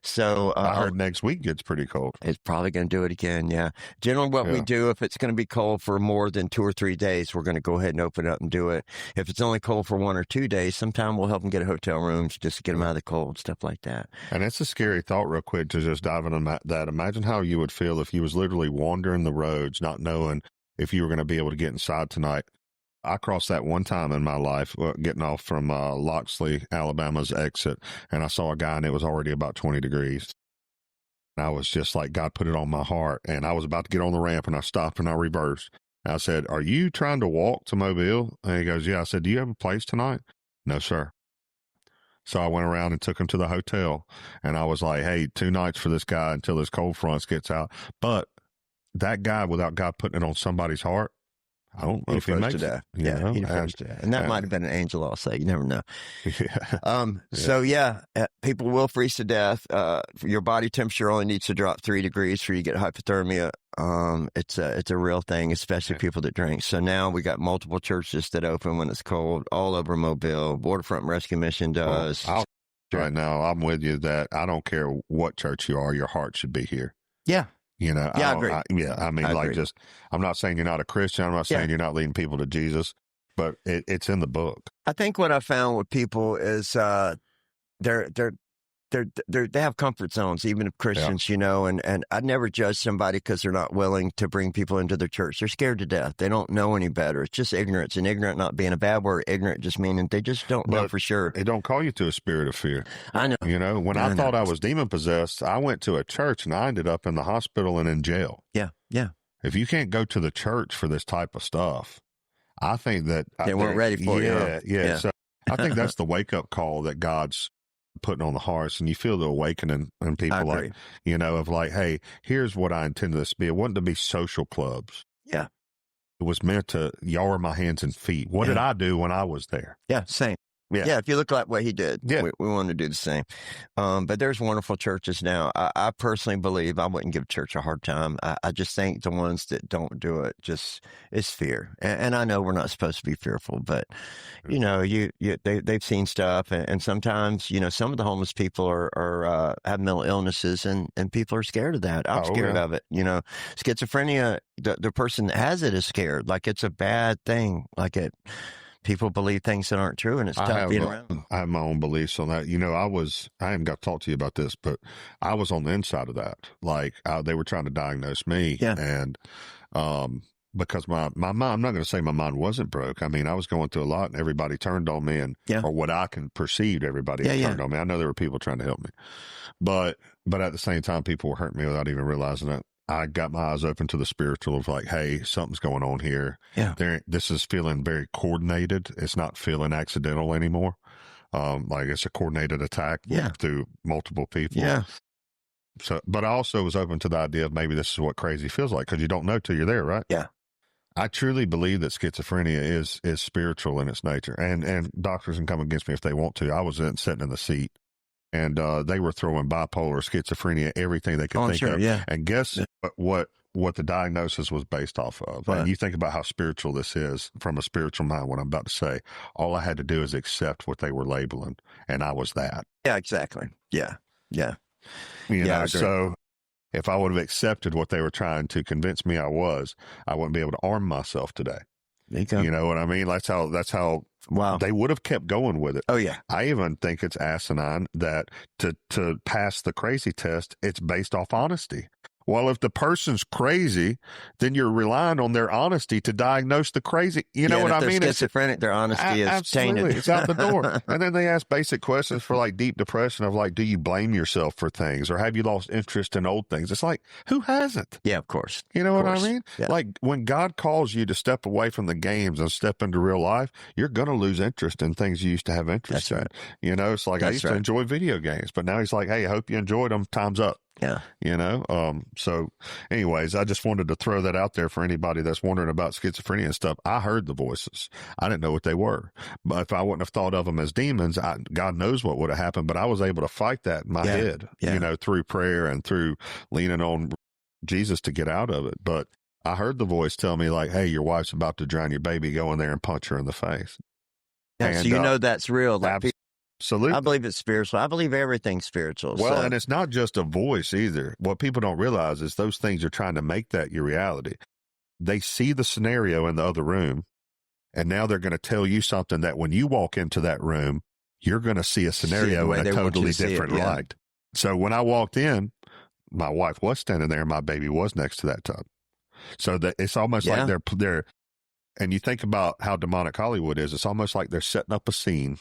So I heard next week gets pretty cold. It's probably going to do it again. Yeah. Generally what we do, if it's going to be cold for more than 2 or 3 days, we're going to go ahead and open up and do it. If it's only cold for 1 or 2 days, sometime we'll help them get a hotel room just to get them out of the cold, stuff like that. And it's a scary thought real quick to just dive into that. Imagine how you would feel if you was literally wandering the roads, not knowing if you were going to be able to get inside tonight. I crossed that one time in my life, getting off from Loxley, Alabama's exit, and I saw a guy, and it was already about 20 degrees. And I was just like, God put it on my heart, and I was about to get on the ramp, and I stopped, and I reversed. I said, are you trying to walk to Mobile? And he goes, yeah. I said, do you have a place tonight? No, sir. So I went around and took him to the hotel, and I was like, hey, 2 nights for this guy until this cold front gets out. But that guy, without God putting it on somebody's heart, I don't know if he makes it. Yeah, he froze to death. And that might have been an angel also. You never know. So, people will freeze to death. Your body temperature only needs to drop 3 degrees for you to get hypothermia. It's a real thing, especially people that drink. So now we got multiple churches that open when it's cold all over Mobile. Waterfront Rescue Mission does. Right now, I'm with you that I don't care what church you are, your heart should be here. Yeah. I agree. I'm not saying you're not a Christian. I'm not saying you're not leading people to Jesus, but it's in the book. I think what I found with people is they have comfort zones, even if Christians, and I never judge somebody because they're not willing to bring people into their church. They're scared to death. They don't know any better. It's just ignorance, and ignorant not being a bad word. Ignorant just meaning they just don't know for sure. It don't call you to a spirit of fear. I know. When I thought I was demon possessed, I went to a church and I ended up in the hospital and in jail. Yeah. If you can't go to the church for this type of stuff, I think that they weren't ready for it. Yeah. So I think that's the wake up call that God's putting on the hearts, and you feel the awakening in people, like, of like, hey, here's what I intended this to be. It wasn't to be social clubs. Yeah. It was meant to, y'all are my hands and feet. What did I do when I was there? Yeah, same. Yeah, if you look like what he did, we want to do the same. But there's wonderful churches now. I personally believe I wouldn't give church a hard time. I just think the ones that don't do it it's fear. And I know we're not supposed to be fearful, but they've seen stuff, and sometimes some of the homeless people are have mental illnesses, and people are scared of that. I'm scared of it. Schizophrenia, the person that has it is scared, like it's a bad thing, like it. People believe things that aren't true, and it's tough being around. I have my own beliefs on that. I haven't got to talk to you about this, but I was on the inside of that. Like, they were trying to diagnose me. Yeah. And because my mind, I'm not going to say my mind wasn't broke. I mean, I was going through a lot, and everybody turned on me, or what I can perceive, everybody turned on me. I know there were people trying to help me. But at the same time, people were hurting me without even realizing it. I got my eyes open to the spiritual of like, hey, something's going on here. Yeah. This is feeling very coordinated. It's not feeling accidental anymore. Like it's a coordinated attack through multiple people. Yeah. So, but I also was open to the idea of maybe this is what crazy feels like, because you don't know till you're there, right? Yeah. I truly believe that schizophrenia is spiritual in its nature, and doctors can come against me if they want to. I was sitting in the seat. And they were throwing bipolar, schizophrenia, everything they could think of. Yeah. And guess what the diagnosis was based off of? Right. And you think about how spiritual this is from a spiritual mind, what I'm about to say. All I had to do is accept what they were labeling, and I was that. Yeah, exactly. Yeah. So if I would have accepted what they were trying to convince me I wouldn't be able to arm myself today. There you go. You know what I mean? That's how wow. They would have kept going with it. Oh, yeah. I even think it's asinine that to pass the crazy test, it's based off honesty. Well, if the person's crazy, then you're relying on their honesty to diagnose the crazy. You know what I mean? It's schizophrenic. Their honesty is absolutely tainted. it's out the door. And then they ask basic questions for like deep depression of like, do you blame yourself for things, or have you lost interest in old things? It's like, who hasn't? Yeah, of course. You know what I mean? Yeah. Like when God calls you to step away from the games and step into real life, you're going to lose interest in things you used to have interest That's in. right. You know, it's like I used to enjoy video games, but now he's like, hey, I hope you enjoyed them. Time's up. Yeah. You know, so anyways, I just wanted to throw that out there for anybody that's wondering about schizophrenia and stuff. I heard the voices. I didn't know what they were, but if I wouldn't have thought of them as demons, God knows what would have happened, but I was able to fight that in my head, you know, through prayer and through leaning on Jesus to get out of it. But I heard the voice tell me like, hey, your wife's about to drown your baby. Go in there and punch her in the face. Yeah, and, so you know that's real. Like, absolutely. I believe it's spiritual. I believe everything's spiritual. Well, so. and it's not just a voice either. What people don't realize is those things are trying to make that your reality. They see the scenario in the other room, and now they're going to tell you something that when you walk into that room, you're going to see a scenario in a totally different light. So when I walked in, my wife was standing there and my baby was next to that tub. So that it's almost like they're, and you think about how demonic Hollywood is, it's almost like they're setting up a scene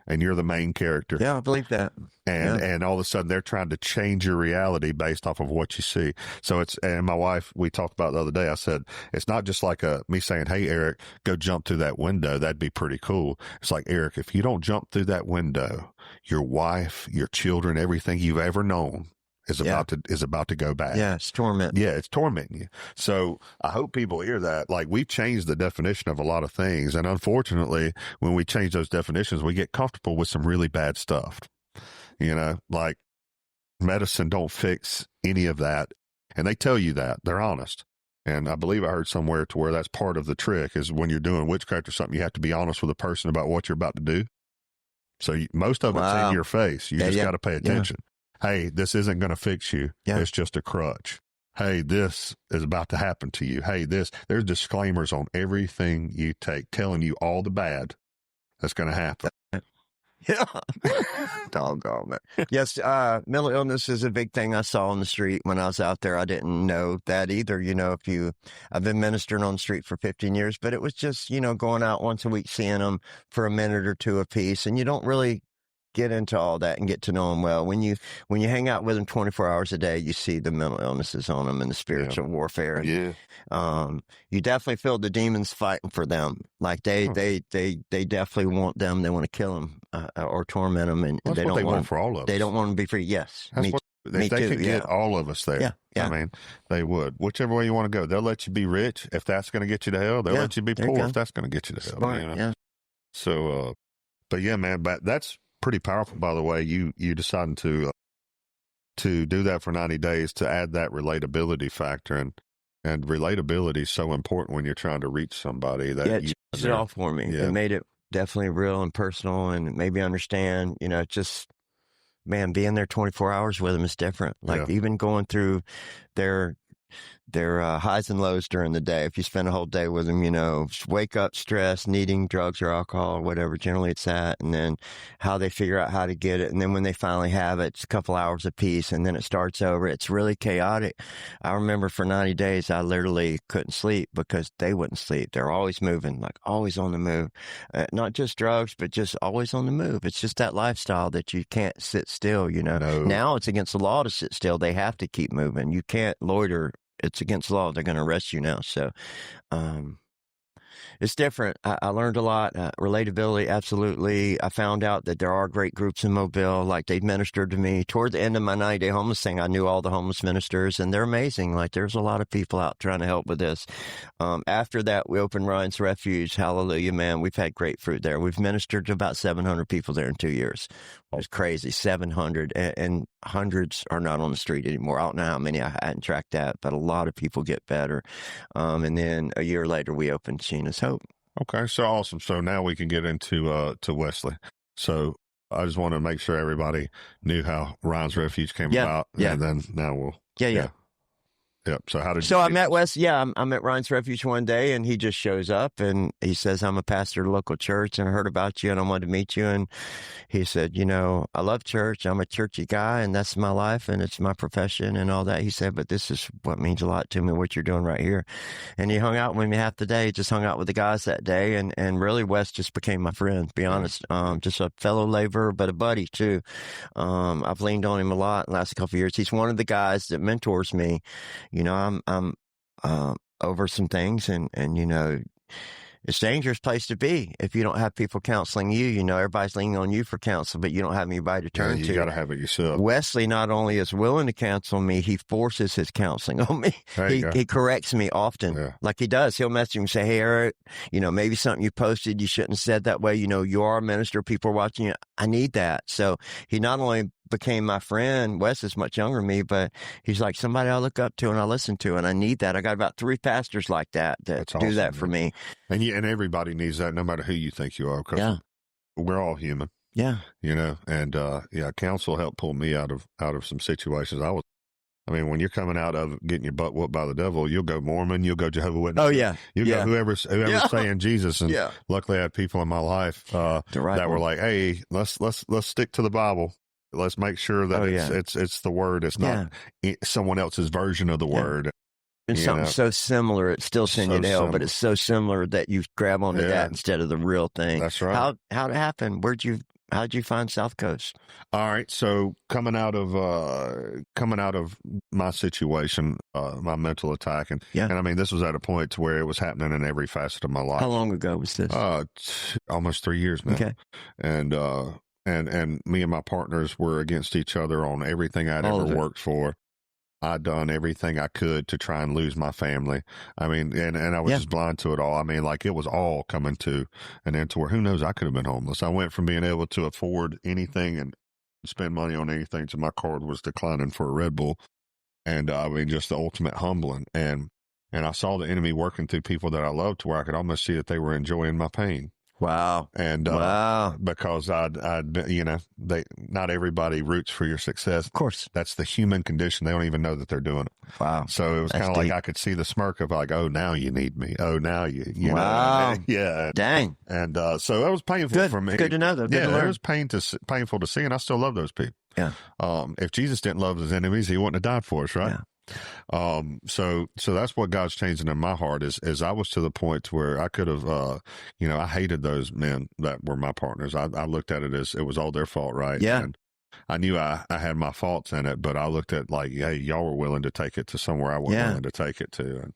and you're the main character. Yeah, I believe that. And all of a sudden they're trying to change your reality based off of what you see. So it's, and my wife, we talked about the other day, I said, it's not just like me saying, hey, Eric, go jump through that window. That'd be pretty cool. It's like, Eric, if you don't jump through that window, your wife, your children, everything you've ever known is about to go bad. Yeah, it's torment. Yeah, it's tormenting you. So I hope people hear that. Like, we've changed the definition of a lot of things. And unfortunately, when we change those definitions, we get comfortable with some really bad stuff. You know, like medicine don't fix any of that. And they tell you that. They're honest. And I believe I heard somewhere to where that's part of the trick is when you're doing witchcraft or something, you have to be honest with a person about what you're about to do. So most of it's in your face. You just got to pay attention. Hey, this isn't going to fix you. Yeah. It's just a crutch. Hey, this is about to happen to you. Hey, there's disclaimers on everything you take, telling you all the bad that's going to happen. Yeah. Doggone it. Yes, mental illness is a big thing I saw on the street when I was out there. I didn't know that either. You know, I've been ministering on the street for 15 years, but it was just, you know, going out once a week, seeing them for a minute or two apiece, and you don't really get into all that and get to know them well. When you hang out with them 24 hours a day, you see the mental illnesses on them and the spiritual warfare. And, you definitely feel the demons fighting for them. Like they definitely want them. They want to kill them or torment them, and they don't want for all of us. They don't want them to be free. Yes, if they could get all of us there. Yeah. I mean, they would. Whichever way you want to go, they'll let you be rich if that's going to get you to hell. They'll let you be poor if that's going to get you to hell. Smart, you know? Yeah. So, but yeah, man, but that's pretty powerful, by the way. You deciding to do that for 90 days to add that relatability factor, and relatability is so important when you're trying to reach somebody. That it changed it all for me. Yeah. It made it definitely real and personal, and it made me understand. You know, just being there 24 hours with them is different. Like even going through their highs and lows during the day. If you spend a whole day with them, you know, wake up stressed, needing drugs or alcohol or whatever, generally it's that, and then how they figure out how to get it. And then when they finally have it, it's a couple hours apiece, and then it starts over. It's really chaotic. I remember for 90 days, I literally couldn't sleep because they wouldn't sleep. They're always moving, like always on the move. Not just drugs, but just always on the move. It's just that lifestyle that you can't sit still, you know. No. Now it's against the law to sit still. They have to keep moving. You can't loiter. It's against the law. They're going to arrest you now. So, it's different. I learned a lot. Relatability, absolutely. I found out that there are great groups in Mobile. Like, they ministered to me. Toward the end of my 90-day homeless thing, I knew all the homeless ministers, and they're amazing. Like, there's a lot of people out trying to help with this. After that, we opened Ryan's Refuge. Hallelujah, man. We've had great fruit there. We've ministered to about 700 people there in 2 years. It was crazy, 700, and hundreds are not on the street anymore. I don't know how many. I hadn't tracked that, but a lot of people get better. And then a year later, we opened Sheena's Hope. Okay, so awesome. So now we can get into to Wesley. So I just want to make sure everybody knew how Ryan's Refuge came about. Yeah. And then now we'll. Yeah. Yep. So how did So you I see met this? Wes. Yeah, I'm at Ryan's Refuge one day, and he just shows up, and he says, "I'm a pastor at a local church, and I heard about you, and I wanted to meet you." And he said, "I love church. I'm a churchy guy, and that's my life, and it's my profession, and all that." He said, "But this is what means a lot to me. What you're doing right here." And he hung out with me half the day. Just hung out with the guys that day, and really, Wes just became my friend. To be honest, just a fellow laborer, but a buddy too. I've leaned on him a lot in the last couple of years. He's one of the guys that mentors me. I'm over some things, and it's a dangerous place to be if you don't have people counseling you. Everybody's leaning on you for counsel, but you don't have anybody to turn you to. got to have it yourself. Wesley not only is willing to counsel me, he forces his counseling on me. There you go. He corrects me often, Yeah. like he does. He'll message me and say, "Hey, Eric, maybe something you posted, you shouldn't have said that way. You are a minister. People are watching you. I need that." So he not only became my friend. Wes is much younger than me, but he's like somebody I look up to and I listen to, and I need that. I got about 3 pastors like that That's do awesome, that for man. me. And everybody needs that, no matter who you think you are, because we're all human, Yeah. and counsel helped pull me out of some situations. When you're coming out of getting your butt whooped by the devil, you'll go Mormon, you'll go Jehovah's Witness. Oh yeah. You go whoever's saying Jesus. And Yeah. luckily I had people in my life that were like, "Hey, let's stick to the Bible. Let's make sure that it's the word. It's not someone else's version of the word." And something so similar, it's still send you to hell, but it's so similar that you grab onto that instead of the real thing. That's right. How'd it happen? How'd you find South Coast? All right. So coming out of my situation, my mental attack, and this was at a point to where it was happening in every facet of my life. How long ago was this? Almost 3 years now. Okay. And me and my partners were against each other on everything I'd ever worked for. I'd done everything I could to try and lose my family. And I was just blind to it all. It was all coming to an end to where, who knows, I could have been homeless. I went from being able to afford anything and spend money on anything to my card was declining for a Red Bull. And just the ultimate humbling. And I saw the enemy working through people that I loved to where I could almost see that they were enjoying my pain. Wow. And because not everybody roots for your success. Of course. That's the human condition. They don't even know that they're doing it. Wow. So it was kind of like I could see the smirk of like, "Oh, now you need me. Oh, now you wow. know." Yeah. Dang. And so it was painful for me. Good to know, though. Good to learn. It was painful to see, and I still love those people. Yeah. If Jesus didn't love his enemies, he wouldn't have died for us, right? Yeah. So that's what God's changing in my heart is I was to the point where I could have, I hated those men that were my partners. I looked at it as it was all their fault, right? Yeah. And I knew I had my faults in it, but I looked at like, hey, y'all were willing to take it to somewhere I wasn't willing to take it to.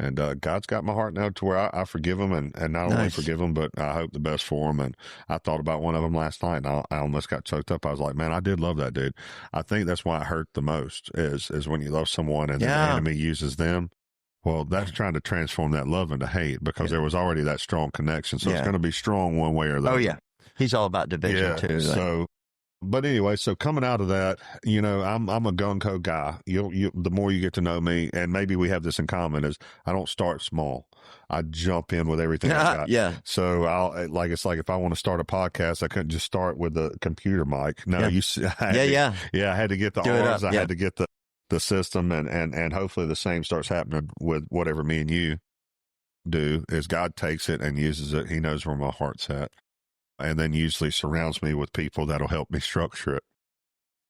And God's got my heart now to where I forgive them and not only forgive them, but I hope the best for them. And I thought about one of them last night and I almost got choked up. I was like, man, I did love that dude. I think that's why it hurt the most is when you love someone and then the enemy uses them. Well, that's trying to transform that love into hate because there was already that strong connection. So it's going to be strong one way or the other. Oh, yeah. He's all about division too. But anyway, so coming out of that, I'm a gung-ho guy. The more you get to know me, and maybe we have this in common, is I don't start small. I jump in with everything I got. Yeah. So it's like if I want to start a podcast, I couldn't just start with the computer mic. No, I had to get the R's. I had to get the system, and hopefully the same starts happening with whatever me and you do. Is God takes it and uses it. He knows where my heart's at. And then usually surrounds me with people that'll help me structure it.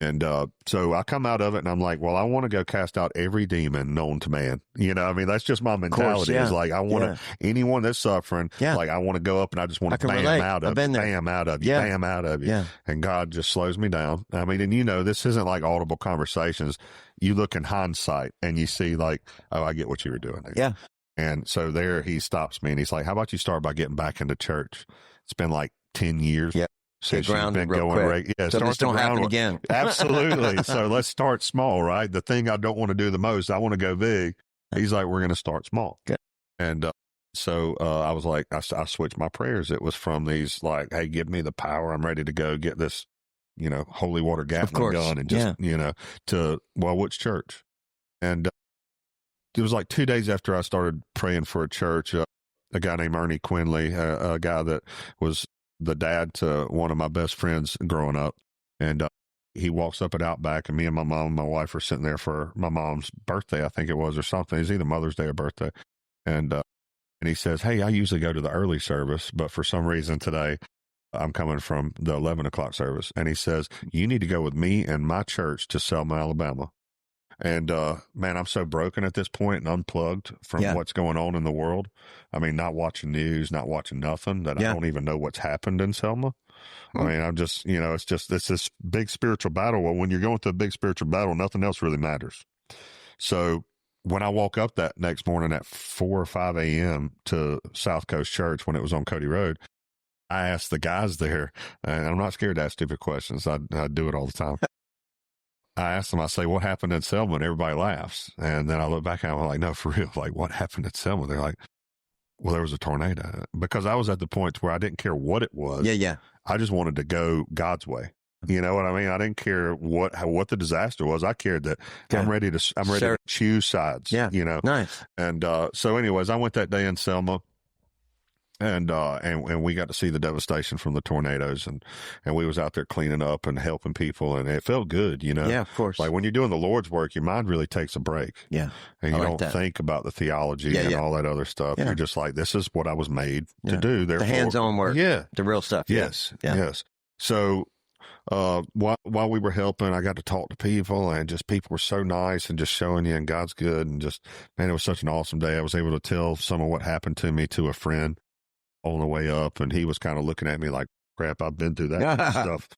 And so I come out of it and I'm like, well, I want to go cast out every demon known to man. That's just my mentality. It's like, I want to, anyone that's suffering, like I want to go up and I just want to bam out of you, bam out of you, bam out of you. And God just slows me down. And this isn't like audible conversations. You look in hindsight and you see like, oh, I get what you were doing there. Yeah. And so there he stops me and he's like, how about you start by getting back into church? It's been like 10 years. Yeah. Since you've been going so this don't happen again. Absolutely. So let's start small, right? The thing I don't want to do the most, I want to go big. He's like, we're going to start small. Okay. And so I was like, I switched my prayers. It was from these like, hey, give me the power. I'm ready to go get this, holy water Gatling gun and just, to, well, which church? And it was like 2 days after I started praying for a church, a guy named Ernie Quinley, a guy that was the dad to one of my best friends growing up. And he walks up at Outback, and me and my mom and my wife are sitting there for my mom's birthday, I think it was, or something. It's either Mother's Day or birthday. And he says, hey, I usually go to the early service, but for some reason today, I'm coming from the 11 o'clock service. And he says, you need to go with me and my church to Selma, Alabama. And, man, I'm so broken at this point and unplugged from what's going on in the world. I mean, not watching news, not watching nothing, that I don't even know what's happened in Selma. I mean, I'm just, it's this big spiritual battle. Well, when you're going through a big spiritual battle, nothing else really matters. So when I woke up that next morning at 4 or 5 a.m. to South Coast Church when it was on Cody Road, I asked the guys there, and I'm not scared to ask stupid questions. I do it all the time. I asked them, I say, what happened in Selma? And everybody laughs. And then I look back and I'm like, no, for real. Like, what happened in Selma? They're like, well, there was a tornado. Because I was at the point where I didn't care what it was. Yeah. I just wanted to go God's way. You know what I mean? I didn't care what the disaster was. I cared that I'm ready to choose sides. Yeah. Nice. And so anyways, I went that day in Selma. And we got to see the devastation from the tornadoes, and we was out there cleaning up and helping people, and it felt good, Yeah, of course. Like when you're doing the Lord's work, your mind really takes a break. Yeah. And you don't think about the theology and all that other stuff. Yeah. You're just like, this is what I was made to do. Therefore, the hands-on work. Yeah. The real stuff. Yes. Yeah. Yes. So, while we were helping, I got to talk to people, and just people were so nice and just showing you, and God's good, and just, man, it was such an awesome day. I was able to tell some of what happened to me to a friend on the way up, and he was kind of looking at me like, crap, I've been through that stuff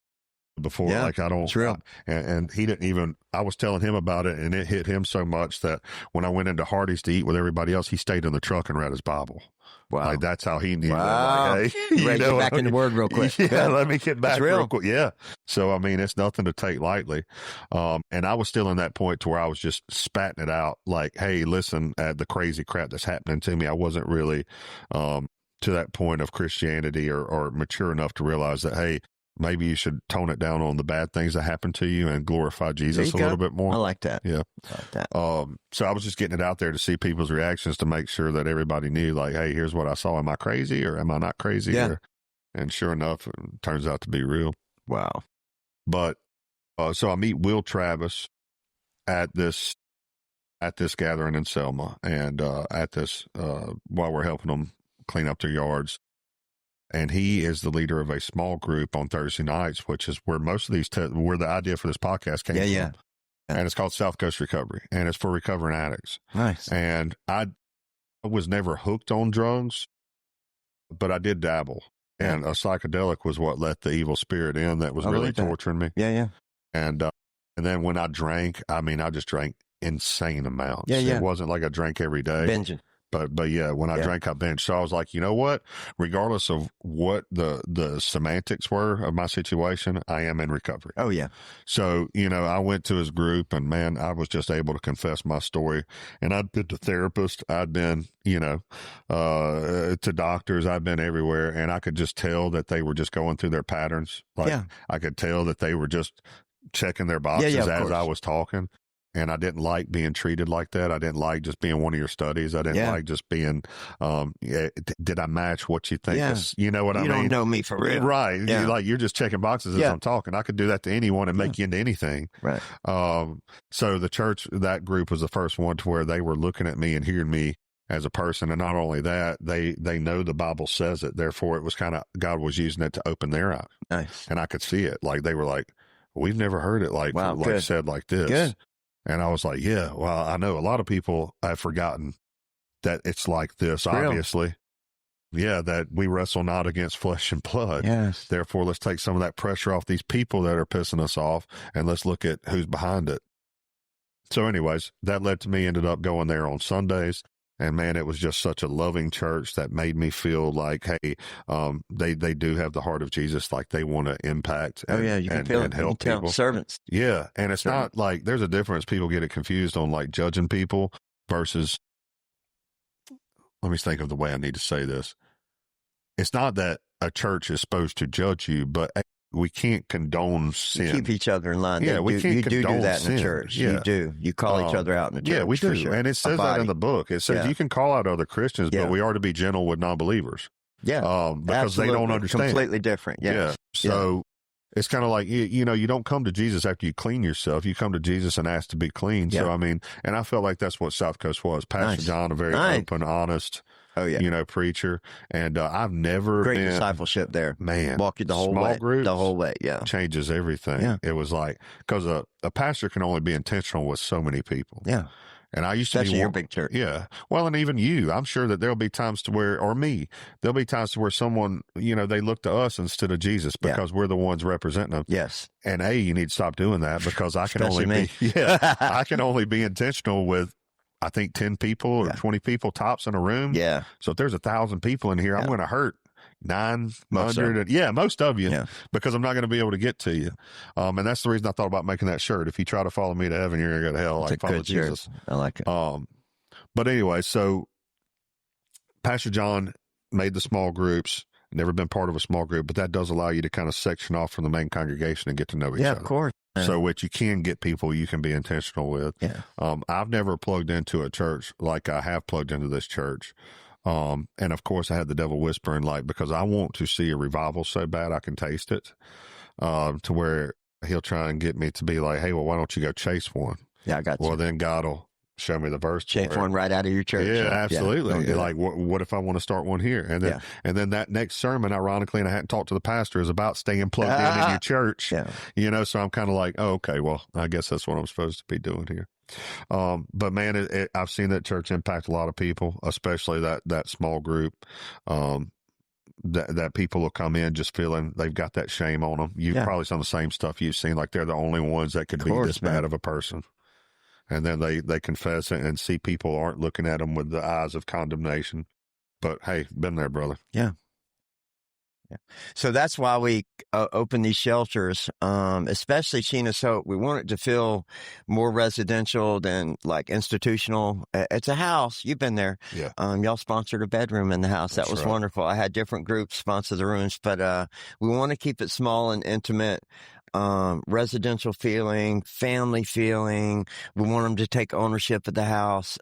before. Yeah, like, I don't, it's real. And he didn't even, I was telling him about it, and it hit him so much that when I went into Hardee's to eat with everybody else, he stayed in the truck and read his Bible. Wow. Like, that's how he knew. Wow. Like, hey, you ready to get back in the word real quick. Yeah, let me get back real. real quick. Yeah. So, I mean, it's nothing to take lightly. And I was still in that point to where I was just spatting it out like, hey, listen, at the crazy crap that's happening to me. I wasn't really, to that point of Christianity or mature enough to realize that, hey, maybe you should tone it down on the bad things that happen to you and glorify Jesus a little bit more. I like that. Yeah. I like that. So I was just getting it out there to see people's reactions to make sure that everybody knew, like, hey, here's what I saw. Am I crazy or am I not crazy? Yeah. And sure enough, it turns out to be real. Wow. But so I meet Will Travis at this gathering in Selma, and at this while we're helping them clean up their yards. And he is the leader of a small group on Thursday nights, which is where most of these, where the idea for this podcast came from. Yeah. And it's called South Coast Recovery, and it's for recovering addicts. Nice. And I was never hooked on drugs, but I did dabble. And a psychedelic was what let the evil spirit in that was really torturing me. Yeah. And then when I drank, I mean, I just drank insane amounts. Yeah. It wasn't like I drank every day. Binging. But yeah, when I drank, I binged. So I was like, you know what? Regardless of what the semantics were of my situation, I am in recovery. Oh, yeah. So, I went to his group, and man, I was just able to confess my story. And I'd been to therapists. I'd been, to doctors. I'd been everywhere. And I could just tell that they were just going through their patterns. Like, I could tell that they were just checking their boxes as I was talking. And I didn't like being treated like that. I didn't like just being one of your studies. I didn't like just being, did I match what you think? Yeah. You know what I mean? You don't know me for real. Right. Yeah. You're just checking boxes as I'm talking. I could do that to anyone and make you into anything. Right. So the church, that group was the first one to where they were looking at me and hearing me as a person. And not only that, they know the Bible says it. Therefore, it was kind of, God was using it to open their eyes. Nice. And I could see it. Like, they were like, we've never heard it said like this. Good. And I was like, yeah, well, I know a lot of people have forgotten that it's like this, obviously. Yeah, that we wrestle not against flesh and blood. Yes. Therefore, let's take some of that pressure off these people that are pissing us off, and let's look at who's behind it. So anyways, that led to me ended up going there on Sundays. And man, it was just such a loving church that made me feel like, hey, they do have the heart of Jesus. Like, they want to impact and, you can feel and help people. Servants. Yeah. And it's not like, there's a difference. People get it confused on like judging people versus, let me think of the way I need to say this. It's not that a church is supposed to judge you, but we can't condone sin. Keep each other in line. Yeah, we can't you do condone that sin. in the church. Yeah. You do. You call each other out in the church. Yeah, we do. For sure. And it says that in the book. It says you can call out other Christians, but we are to be gentle with non-believers. Yeah. Because they don't understand. Completely different. Yes. Yeah. So It's kind of like, you know, you don't come to Jesus after you clean yourself. You come to Jesus and ask to be clean. Yeah. So, I mean, and I felt like that's what South Coast was. Pastor Nice. John, a very open, honest, Oh, yeah. you know, preacher. And I've never Great been, discipleship there. man, Walk you the whole small way. groups The whole way, yeah. changes everything. Yeah. It was like, because a pastor can only be intentional with so many people. Yeah. And I used to Especially be your big church. Yeah. Well, and even you, I'm sure that there'll be times to where, or me, there'll be times to where someone, you know, they look to us instead of Jesus because we're the ones representing them. Yes. And you need to stop doing that because I can Especially only me. I can only be intentional with, I think 10 people or 20 people tops in a room. Yeah. So if there's 1,000 people in here, I'm going to hurt 900. Most of you, because I'm not going to be able to get to you. And that's the reason I thought about making that shirt. If you try to follow me to heaven, you're going to go to hell. It's like follow Jesus. Shirt. I like it. But anyway, so Pastor John made the small groups. Never been part of a small group, but that does allow you to kind of section off from the main congregation and get to know each other. Yeah, of course. So which you can get people you can be intentional with. Yeah. I've never plugged into a church like I have plugged into this church. And of course I had the devil whispering, like, because I want to see a revival so bad I can taste it, to where he'll try and get me to be like, hey, well, why don't you go chase one? Yeah, I got you. Well, then God will show me the verse. Chase one right out of your church. Yeah, absolutely. Yeah, like, what if I want to start one here? And then that next sermon, ironically, and I hadn't talked to the pastor, is about staying plugged in your church. Yeah. You know, so I'm kind of like, oh, okay, well, I guess that's what I'm supposed to be doing here. But man, I've seen that church impact a lot of people, especially that small group. That people will come in just feeling they've got that shame on them. You've probably seen the same stuff you've seen, like they're the only ones that could be this bad of a person. And then they confess it and see people aren't looking at them with the eyes of condemnation. But hey, been there, brother. Yeah. So that's why we open these shelters, especially Sheena. So we want it to feel more residential than like institutional. It's a house. You've been there. Yeah. Y'all sponsored a bedroom in the house. That was wonderful. I had different groups sponsor the rooms, but we want to keep it small and intimate. Residential feeling, family feeling. We want them to take ownership of the house.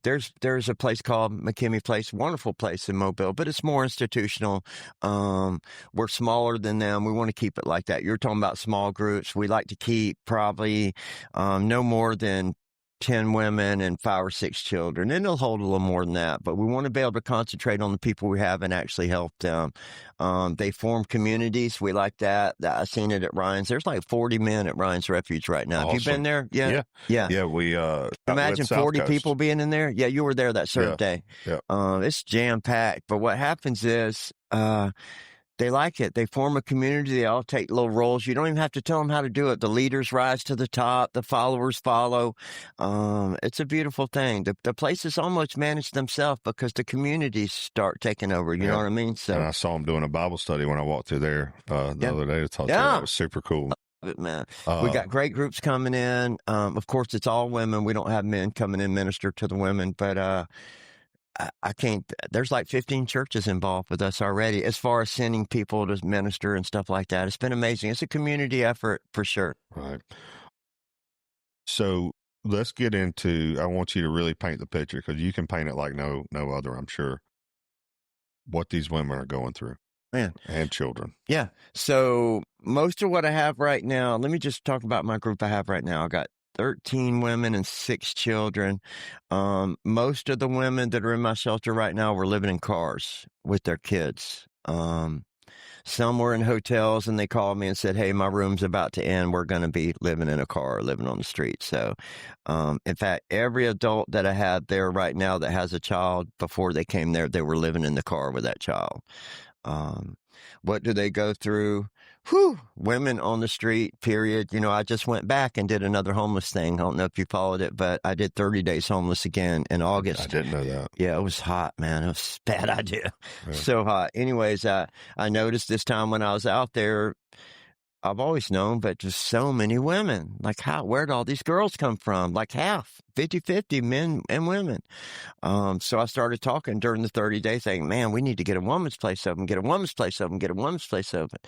There's a place called McKimmey Place, wonderful place in Mobile, but it's more institutional. We're smaller than them. We want to keep it like that. You're talking about small groups. We like to keep probably no more than 10 women and 5 or 6 children, and they'll hold a little more than that, but we want to be able to concentrate on the people we have and actually help them. They form communities. We like that. I've seen it at Ryan's. There's like 40 men at Ryan's Refuge right now. Awesome. Have you been there? Yeah. Yeah. We, imagine 40 people being in there. Yeah. You were there that serve day. Yeah. It's jam packed, but what happens is, they like it. They form a community. They all take little roles. You don't even have to tell them how to do it. The leaders rise to the top. The followers follow. It's a beautiful thing. The places almost manage themselves because the communities start taking over. You know what I mean? So, and I saw them doing a Bible study when I walked through there the other day to talk to them. That was super cool. It, man. We got great groups coming in. Of course, it's all women. We don't have men coming in minister to the women, but I can't, there's like 15 churches involved with us already as far as sending people to minister and stuff like that. It's been amazing. It's a community effort for sure. Right. So let's get into, I want you to really paint the picture because you can paint it like no other, I'm sure, what these women are going through. Man. And children. Yeah. So most of what I have right now, let me just talk about my group I have right now. I got 13 women and 6 children. Most of the women that are in my shelter right now were living in cars with their kids. Some were in hotels and they called me and said, hey, my room's about to end. We're going to be living in a car, living on the street. So, in fact, every adult that I have there right now that has a child, before they came there, they were living in the car with that child. What do they go through? Women on the street, period. You know, I just went back and did another homeless thing. I don't know if you followed it, but I did 30 days homeless again in August. I didn't know that. Yeah, it was hot, man. It was a bad idea. Yeah. So hot. Anyways, I noticed this time when I was out there, I've always known, but just so many women. Like, where'd all these girls come from? Like half, 50-50 men and women. So I started talking during the 30 days saying, man, we need to get a woman's place open, get a woman's place open, get a woman's place open.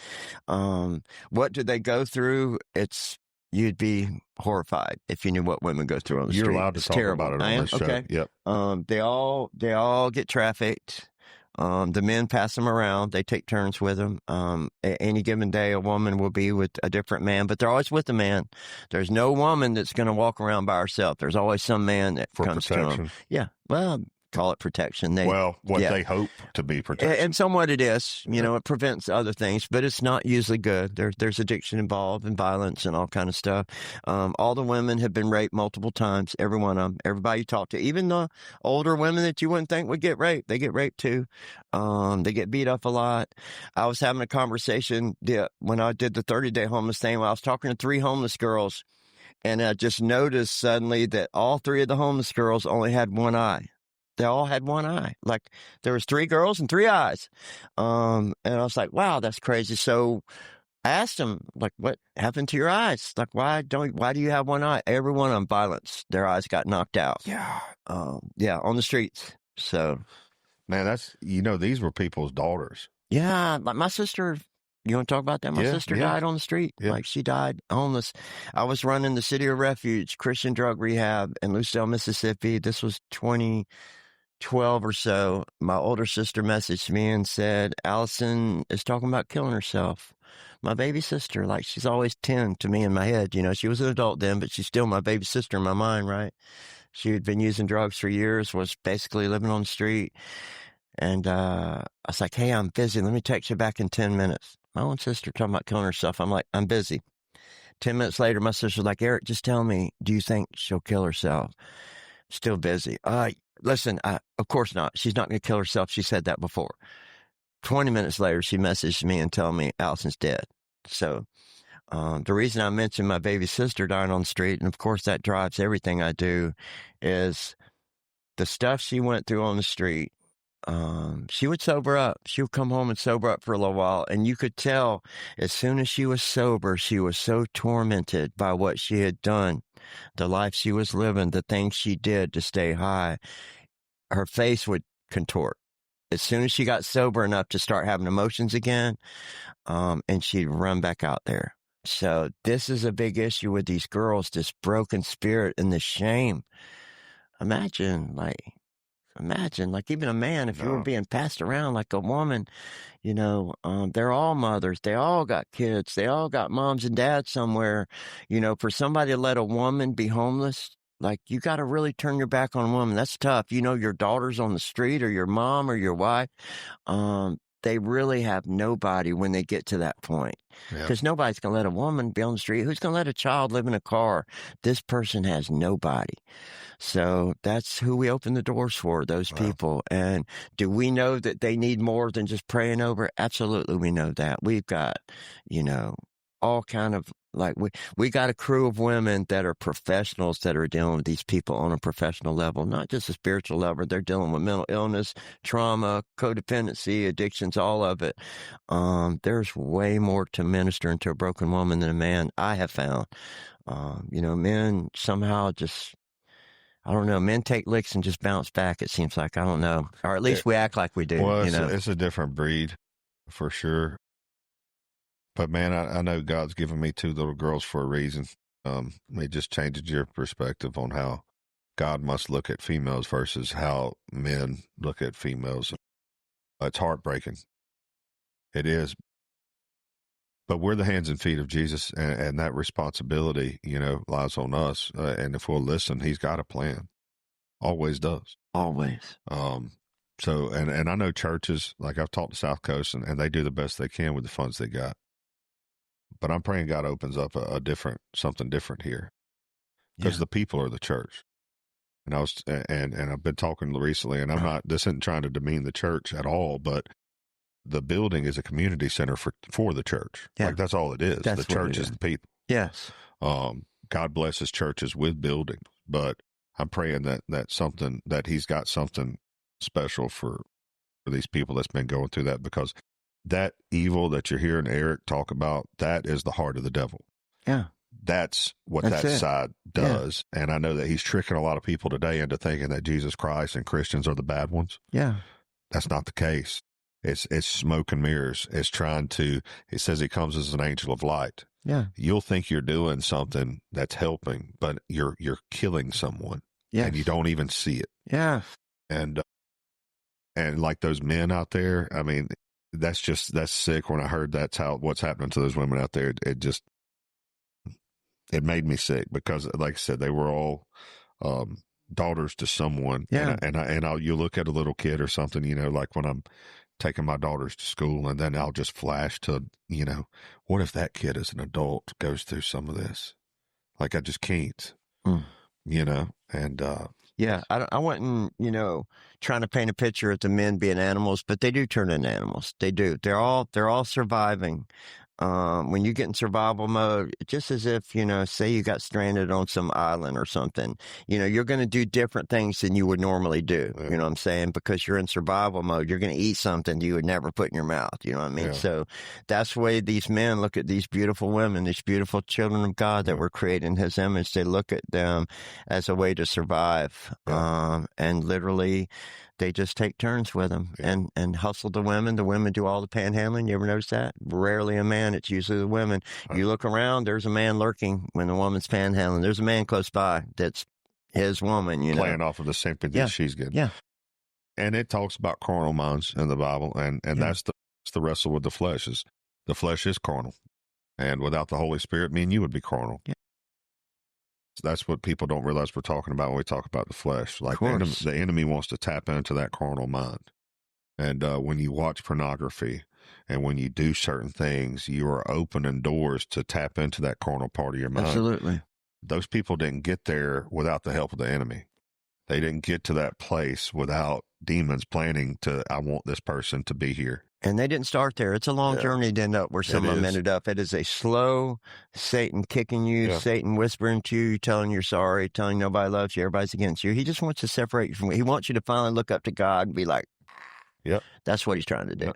What do they go through? You'd be horrified if you knew what women go through on the street. You're allowed to talk about it on this show. Okay. Yep. They all get trafficked. The men pass them around. They take turns with them. Any given day, a woman will be with a different man, but they're always with a man. There's no woman that's going to walk around by herself. There's always some man that For comes to them. protection. Yeah. Well, call it protection. They yeah. hope to be protection. And somewhat it is, it prevents other things, but it's not usually good. There's addiction involved and violence and all kind of stuff. All the women have been raped multiple times, every one of them, everybody you talk to, even the older women that you wouldn't think would get raped, they get raped too. They get beat up a lot. I was having a conversation when I did the 30-day homeless thing, when I was talking to 3 homeless girls, and I just noticed suddenly that all 3 of the homeless girls only had one eye. They all had one eye. Like there was 3 girls and 3 eyes. And I was like, wow, that's crazy. So I asked them, like, what happened to your eyes? Like, why do you have one eye? Every one of them, violence. Their eyes got knocked out. Yeah. On the streets. So. Man, these were people's daughters. Yeah. Like my sister, you want to talk about that? My sister died on the street. Yeah. Like she died homeless. I was running the City of Refuge, Christian Drug Rehab in Lucedale, Mississippi. This was 2012 or so. My older sister messaged me and said, Allison is talking about killing herself. My baby sister, like she's always 10 to me in my head. She was an adult then, but she's still my baby sister in my mind, right? She had been using drugs for years, was basically living on the street. And I was like, hey, I'm busy. Let me text you back in 10 minutes. My own sister talking about killing herself. I'm like, I'm busy. 10 minutes later, my sister's like, Eric, just tell me, do you think she'll kill herself? Still busy. Listen, of course not. She's not going to kill herself. She said that before. 20 minutes later, she messaged me and told me Allison's dead. So the reason I mentioned my baby sister dying on the street, and of course that drives everything I do, is the stuff she went through on the street. She would sober up. She would come home and sober up for a little while. And you could tell as soon as she was sober, she was so tormented by what she had done, the life she was living, the things she did to stay high. Her face would contort. As soon as she got sober enough to start having emotions again, and she'd run back out there. So this is a big issue with these girls, this broken spirit and this shame. Imagine, like even a man, if you were being passed around like a woman, they're all mothers. They all got kids. They all got moms and dads somewhere. For somebody to let a woman be homeless, like you got to really turn your back on a woman. That's tough. Your daughter's on the street or your mom or your wife. They really have nobody when they get to that point. Because nobody's going to let a woman be on the street. Who's going to let a child live in a car? This person has nobody. So that's who we open the doors for, those people. And do we know that they need more than just praying over? Absolutely, we know that. We've got, all kind of, like we got a crew of women that are professionals that are dealing with these people on a professional level, not just a spiritual level. They're dealing with mental illness, trauma, codependency, addictions, all of it. There's way more to ministering to a broken woman than a man, I have found. Men somehow just, I don't know, men take licks and just bounce back, it seems like. I don't know. Or at least we act like we do. Well, it's a different breed for sure. But man, I know God's given me 2 little girls for a reason. It just changes your perspective on how God must look at females versus how men look at females. It's heartbreaking. It is. But we're the hands and feet of Jesus, and that responsibility, lies on us. And if we'll listen, he's got a plan. Always does. Always. So, and I know churches, like I've talked to South Coast, and they do the best they can with the funds they got. But I'm praying God opens up something different here, because the people are the church. And I've been talking recently, and this isn't trying to demean the church at all, but the building is a community center for the church. Yeah. Like that's all it is. The church is the people. Yes. God blesses churches with buildings, but I'm praying that he's got something special for these people that's been going through that, because that evil that you're hearing Eric talk about, that is the heart of the devil. Yeah. That's what that side does. Yeah. And I know that he's tricking a lot of people today into thinking that Jesus Christ and Christians are the bad ones. Yeah. That's not the case. It's smoke and mirrors. It says he comes as an angel of light. Yeah. You'll think you're doing something that's helping, but you're killing someone. Yes. And you don't even see it. Yeah. And and like those men out there, I mean, that's sick. When I heard what's happening to those women out there, it made me sick because, like I said, they were all daughters to someone. Yeah. And you look at a little kid or something, you know, like when I'm taking my daughters to school, and then I'll just flash to, you know, what if that kid as an adult goes through some of this? Like, I just can't, you know, and yeah, I wasn't, you know, trying to paint a picture of the men being animals, but they do turn into animals. They do. They're all surviving. When you get in survival mode, just as if, you know, say you got stranded on some island or something, you know, you're going to do different things than you would normally do. Yeah. You know what I'm saying? Because you're in survival mode. You're going to eat something you would never put in your mouth. You know what I mean? Yeah. So that's the way these men look at these beautiful women, these beautiful children of God that were created in his image. They look at them as a way to survive. And literally, they just take turns with them and hustle the women. The women do all the panhandling. You ever notice that? Rarely a man. It's usually the women. You look around, there's a man lurking when the woman's panhandling. There's a man close by that's his woman, you know. Playing off of the sympathy she's getting. Yeah. And it talks about carnal minds in the Bible. And that's the wrestle with the flesh. The flesh is carnal. And without the Holy Spirit, me and you would be carnal. Yeah. That's what people don't realize we're talking about when we talk about the flesh. Like the enemy wants to tap into that carnal mind. And when you watch pornography and when you do certain things, you are opening doors to tap into that carnal part of your mind. Absolutely. Those people didn't get there without the help of the enemy. They didn't get to that place without demons planning I want this person to be here. And they didn't start there. It's a long journey to end up where some of them ended up. It is a slow Satan kicking you, Satan whispering to you, telling you're sorry, telling nobody loves you, everybody's against you. He just wants to separate you from it. He wants you to finally look up to God and be like, that's what he's trying to do.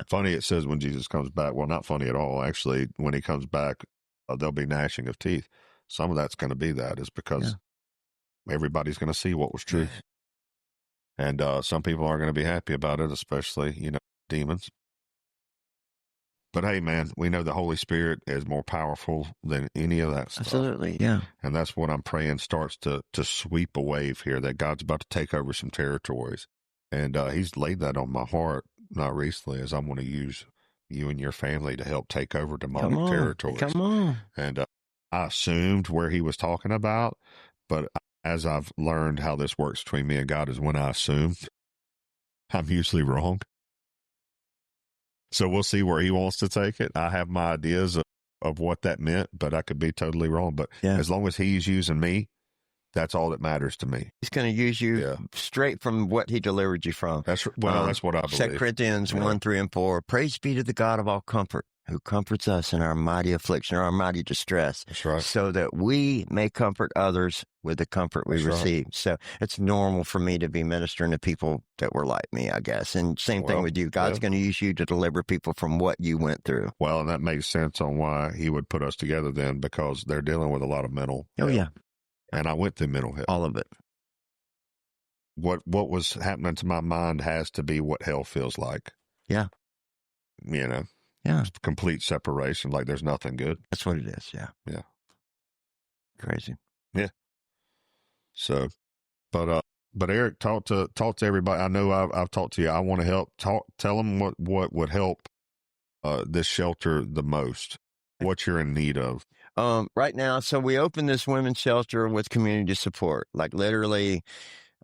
Funny, it says when Jesus comes back, well, not funny at all. Actually, when he comes back, there'll be gnashing of teeth. Some of that's going to be that is because everybody's going to see what was true. And some people are going to be happy about it, especially, you know, demons. But hey, man, we know the Holy Spirit is more powerful than any of that stuff. Absolutely, yeah. And that's what I'm praying starts to sweep a wave here, that God's about to take over some territories. And he's laid that on my heart, not recently, as I'm going to use you and your family to help take over demonic territories. Come on. And I assumed where he was talking about, but as I've learned how this works between me and God is when I assume, I'm usually wrong. So we'll see where he wants to take it. I have my ideas of what that meant, but I could be totally wrong. But as long as he's using me, that's all that matters to me. He's going to use you straight from what he delivered you from. That's what I believe. 2 Corinthians 1, 3, and 4. Praise be to the God of all comfort, who comforts us in our mighty affliction, or our mighty distress. That's right. So that we may comfort others with the comfort we receive. Right. So it's normal for me to be ministering to people that were like me, I guess. And same thing with you. God's going to use you to deliver people from what you went through. Well, and that makes sense on why he would put us together then, because they're dealing with a lot of mental health. And I went through mental health. All of it. What was happening to my mind has to be what hell feels like. Yeah. You know? Yeah. It's complete separation. Like there's nothing good. That's what it is. Yeah. Yeah. Crazy. Yeah. So, but Eric, talk to everybody. I know I've talked to you. I want to help. Tell them what would help this shelter the most. What you're in need of. Right now, so we opened this women's shelter with community support. Like literally,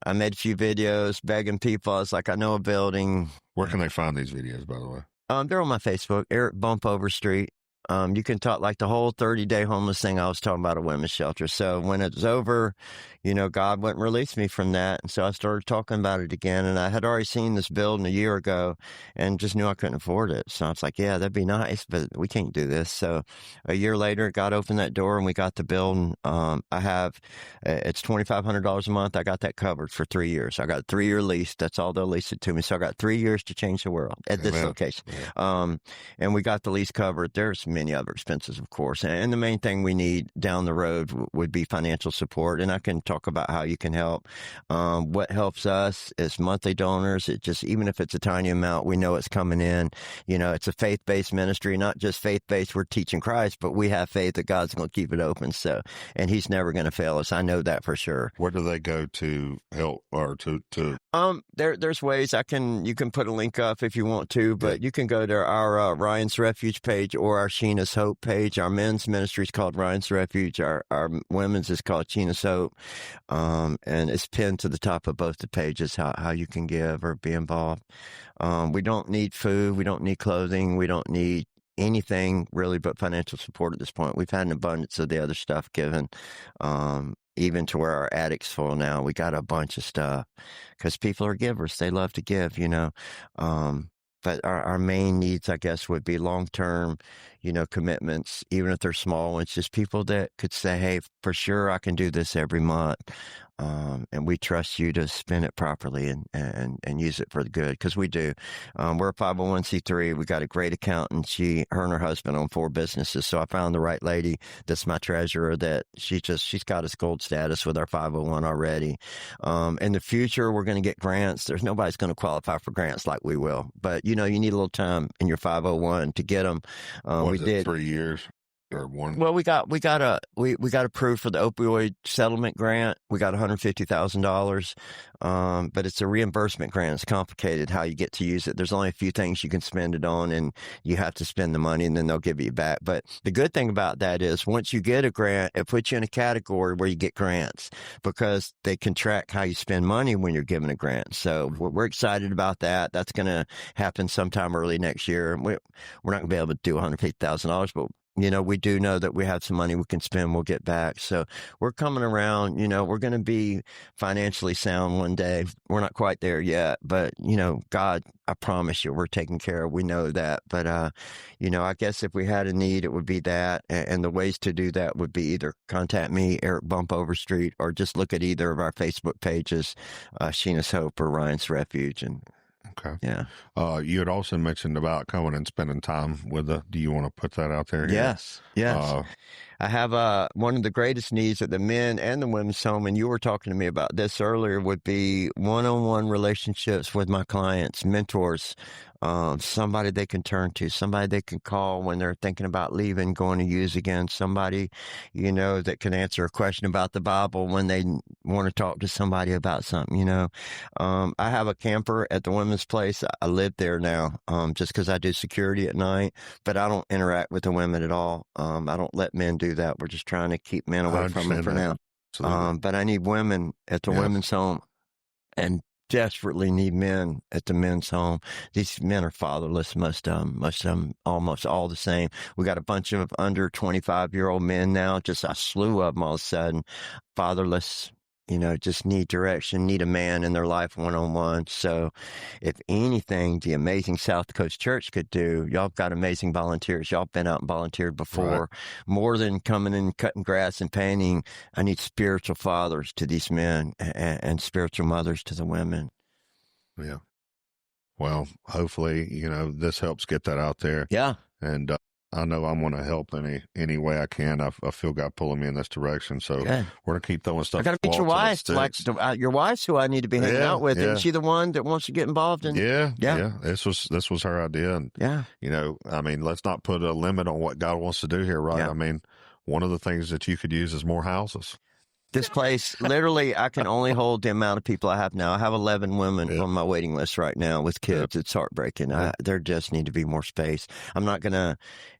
I made a few videos begging people. I was like, I know a building. Where can they find these videos, by the way? They're on my Facebook, Eric Overstreet. You can talk like the whole 30-day homeless thing I was talking about, a women's shelter. So when it's over, you know, God wouldn't release me from that. And so I started talking about it again. And I had already seen this building a year ago and just knew I couldn't afford it. So I was like, yeah, that'd be nice, but we can't do this. So a year later, God opened that door and we got the building. It's $2,500 a month. I got that covered for 3 years. I got a 3-year lease. That's all they'll lease it to me. So I got 3 years to change the world at this location. And we got the lease covered. There's many other expenses, of course. And the main thing we need down the road would be financial support. And I can talk about how you can help. What helps us is monthly donors. It just, even if it's a tiny amount, we know it's coming in. You know, it's a faith-based ministry, not just faith-based. We're teaching Christ, but we have faith that God's going to keep it open. So, and he's never going to fail us. I know that for sure. Where do they go to help or to? There's ways you can put a link up if you want to, but you can go to our Ryan's Refuge page or our Sheena's Hope page. Our men's ministry is called Ryan's Refuge. Our women's is called Sheena's Hope. And it's pinned to the top of both the pages how you can give or be involved. We don't need food. We don't need clothing. We don't need anything really but financial support at this point. We've had an abundance of the other stuff given. Even to where our attic's full now. We got a bunch of stuff because people are givers. They love to give, you know. But our main needs, I guess, would be long-term, you know, commitments, even if they're small ones, just people that could say, hey, for sure, I can do this every month. And we trust you to spend it properly and use it for the good, because we do. We're a 501c3. We got a great accountant. Her and her husband own 4 businesses. So I found the right lady that's my treasurer that she's got us gold status with our 501 already. In the future, we're going to get grants. There's nobody's going to qualify for grants like we will. But, you know, you need a little time in your 501 to get them. We did 3 years. Or one. Well, we got approved for the opioid settlement grant. We got $150,000, but it's a reimbursement grant. It's complicated how you get to use it. There's only a few things you can spend it on, and you have to spend the money, and then they'll give you back. But the good thing about that is once you get a grant, it puts you in a category where you get grants because they can track how you spend money when you're given a grant. So we're excited about that. That's going to happen sometime early next year. We're not going to be able to do $150,000, but you know, we do know that we have some money we can spend, we'll get back. So we're coming around, you know, we're going to be financially sound one day. We're not quite there yet, but, you know, God, I promise you, we're taken care of. We know that. But, you know, I guess if we had a need, it would be that. And the ways to do that would be either contact me, Eric Bump Overstreet, or just look at either of our Facebook pages, Sheena's Hope or Ryan's Refuge. And okay. Yeah. You had also mentioned about coming and spending time with do you want to put that out there? Yes. I have one of the greatest needs at the men and the women's home, and you were talking to me about this earlier, would be one-on-one relationships with my clients, mentors, somebody they can turn to, somebody they can call when they're thinking about leaving, going to use again, somebody, you know, that can answer a question about the Bible when they want to talk to somebody about something, you know. I have a camper at the women's place. I live there now just because I do security at night, but I don't interact with the women at all. I don't let men do that. We're just trying to keep men away from them for now. But I need women at the women's home and desperately need men at the men's home. These men are fatherless, most of them, almost all the same. We got a bunch of under 25-year-old men now, just a slew of them all of a sudden, fatherless, you know, just need direction, need a man in their life one-on-one. So if anything, the amazing South Coast Church could do, y'all got amazing volunteers. Y'all been out and volunteered before. Right. More than coming and cutting grass and painting, I need spiritual fathers to these men and spiritual mothers to the women. Yeah. Well, hopefully, you know, this helps get that out there. Yeah. And I know I'm going to help any way I can. I feel God pulling me in this direction. So we're going to keep throwing stuff. I got to meet your wife. Your wife's who I need to be hanging out with. Isn't she the one that wants to get involved in? Yeah. This was her idea. And, you know, I mean, let's not put a limit on what God wants to do here, right? Yeah. I mean, one of the things that you could use is more houses. This place, literally, I can only hold the amount of people I have now. I have 11 women on my waiting list right now with kids. It's heartbreaking. There just need to be more space. I'm not going to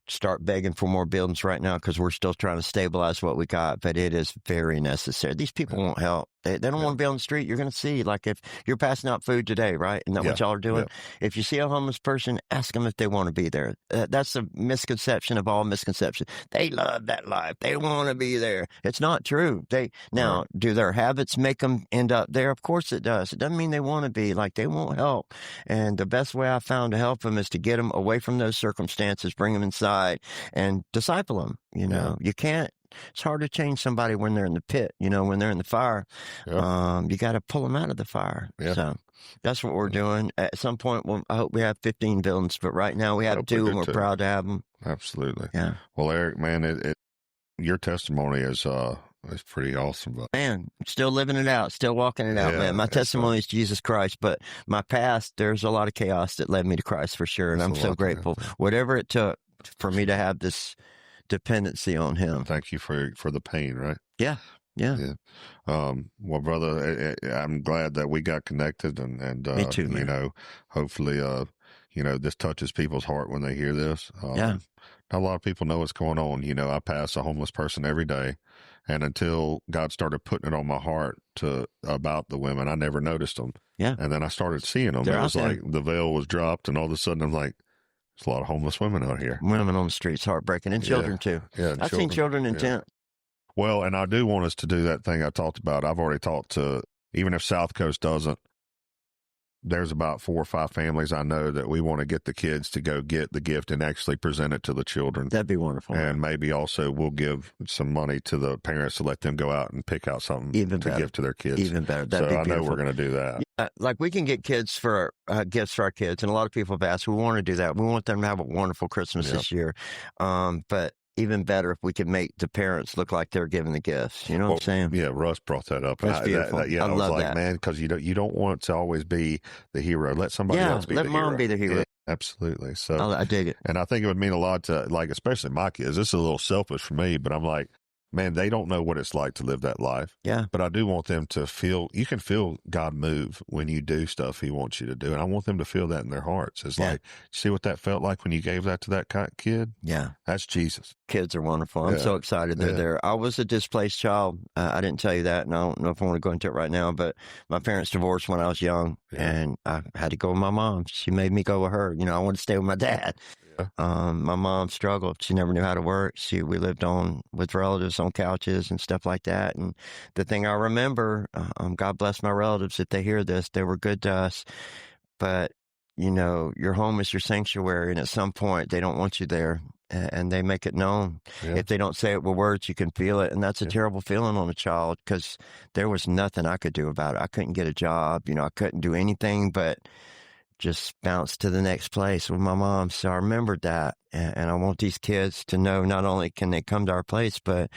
start begging for more buildings right now because we're still trying to stabilize what we got, but it is very necessary. These people won't help. They don't want to be on the street. You're going to see, like, if you're passing out food today, right? Isn't that what y'all are doing? Yeah. If you see a homeless person, ask them if they want to be there. That's a misconception of all misconceptions. They love that life. They want to be there. It's not true. Do their habits make them end up there? Of course it does. It doesn't mean they want to be. Like, they won't help. And the best way I found to help them is to get them away from those circumstances, bring them inside, and disciple them. You know, you can't. It's hard to change somebody when they're in the pit, you know, when they're in the fire. You got to pull them out of the fire. So That's what we're doing. At some point, I hope we have 15 buildings, but right now we have Hope we 2, do and we're too. proud to have them. Absolutely. Yeah. Well, Eric, man, your testimony is pretty awesome. But Man, still living it out, still walking it out, Yeah, man. My it's testimony is Jesus Christ, but my past, there's a lot of chaos that led me to Christ for sure, and It's I'm a so lot to grateful. go through. Whatever it took for me to have this dependency on Him. Thank you for the pain, right? Yeah. Well, brother, I'm glad that we got connected, and Me too, you man. know, hopefully, this touches people's heart when they hear this. Yeah. Not a lot of people know what's going on. I pass a homeless person every day, and until God started putting it on my heart about the women, I never noticed them. Yeah. And then I started seeing them. They're It out was there. like the veil was dropped, and all of a sudden I'm like, there's a lot of homeless women out here. Women on the streets, heartbreaking, and children too. Yeah, I've seen children in tent. Well, and I do want us to do that thing I talked about. I've already talked to, even if South Coast doesn't, there's about 4 or 5 families I know that we want to get the kids to go get the gift and actually present it to the children. That'd be wonderful. And maybe also we'll give some money to the parents to let them go out and pick out something Even to better. give to their kids. Even better. That'd be I know beautiful. we're going to do that. Yeah, like we can get kids for gifts for our kids, and a lot of people have asked. We want to do that. We want them to have a wonderful Christmas this year. But even better if we could make the parents look like they're giving the gifts. You know what I'm saying? Yeah, Russ brought that up. That's beautiful. I I was love like, that. man, because you don't want to always be the hero. Let somebody else be the hero. let mom be the hero. Yeah, absolutely. So I dig it. And I think it would mean a lot to, like, especially my kids. This is a little selfish for me, but I'm like, man, they don't know what it's like to live that life. Yeah. But I do want them to feel, you can feel God move when you do stuff He wants you to do. And I want them to feel that in their hearts. It's like, see what that felt like when you gave that to that kid? Yeah. That's Jesus. Kids are wonderful. I'm so excited they're there. I was a displaced child. I didn't tell you that, and I don't know if I want to go into it right now, but my parents divorced when I was young, and I had to go with my mom. She made me go with her. I wanted to stay with my dad. My mom struggled. She never knew how to work. We lived with relatives on couches and stuff like that. And the thing I remember, God bless my relatives if they hear this, they were good to us. But, your home is your sanctuary. And at some point they don't want you there, and they make it known. If they don't say it with words, you can feel it. And that's a terrible feeling on a child, because there was nothing I could do about it. I couldn't get a job. I couldn't do anything but just bounce to the next place with my mom. So I remembered that. And I want these kids to know not only can they come to our place, but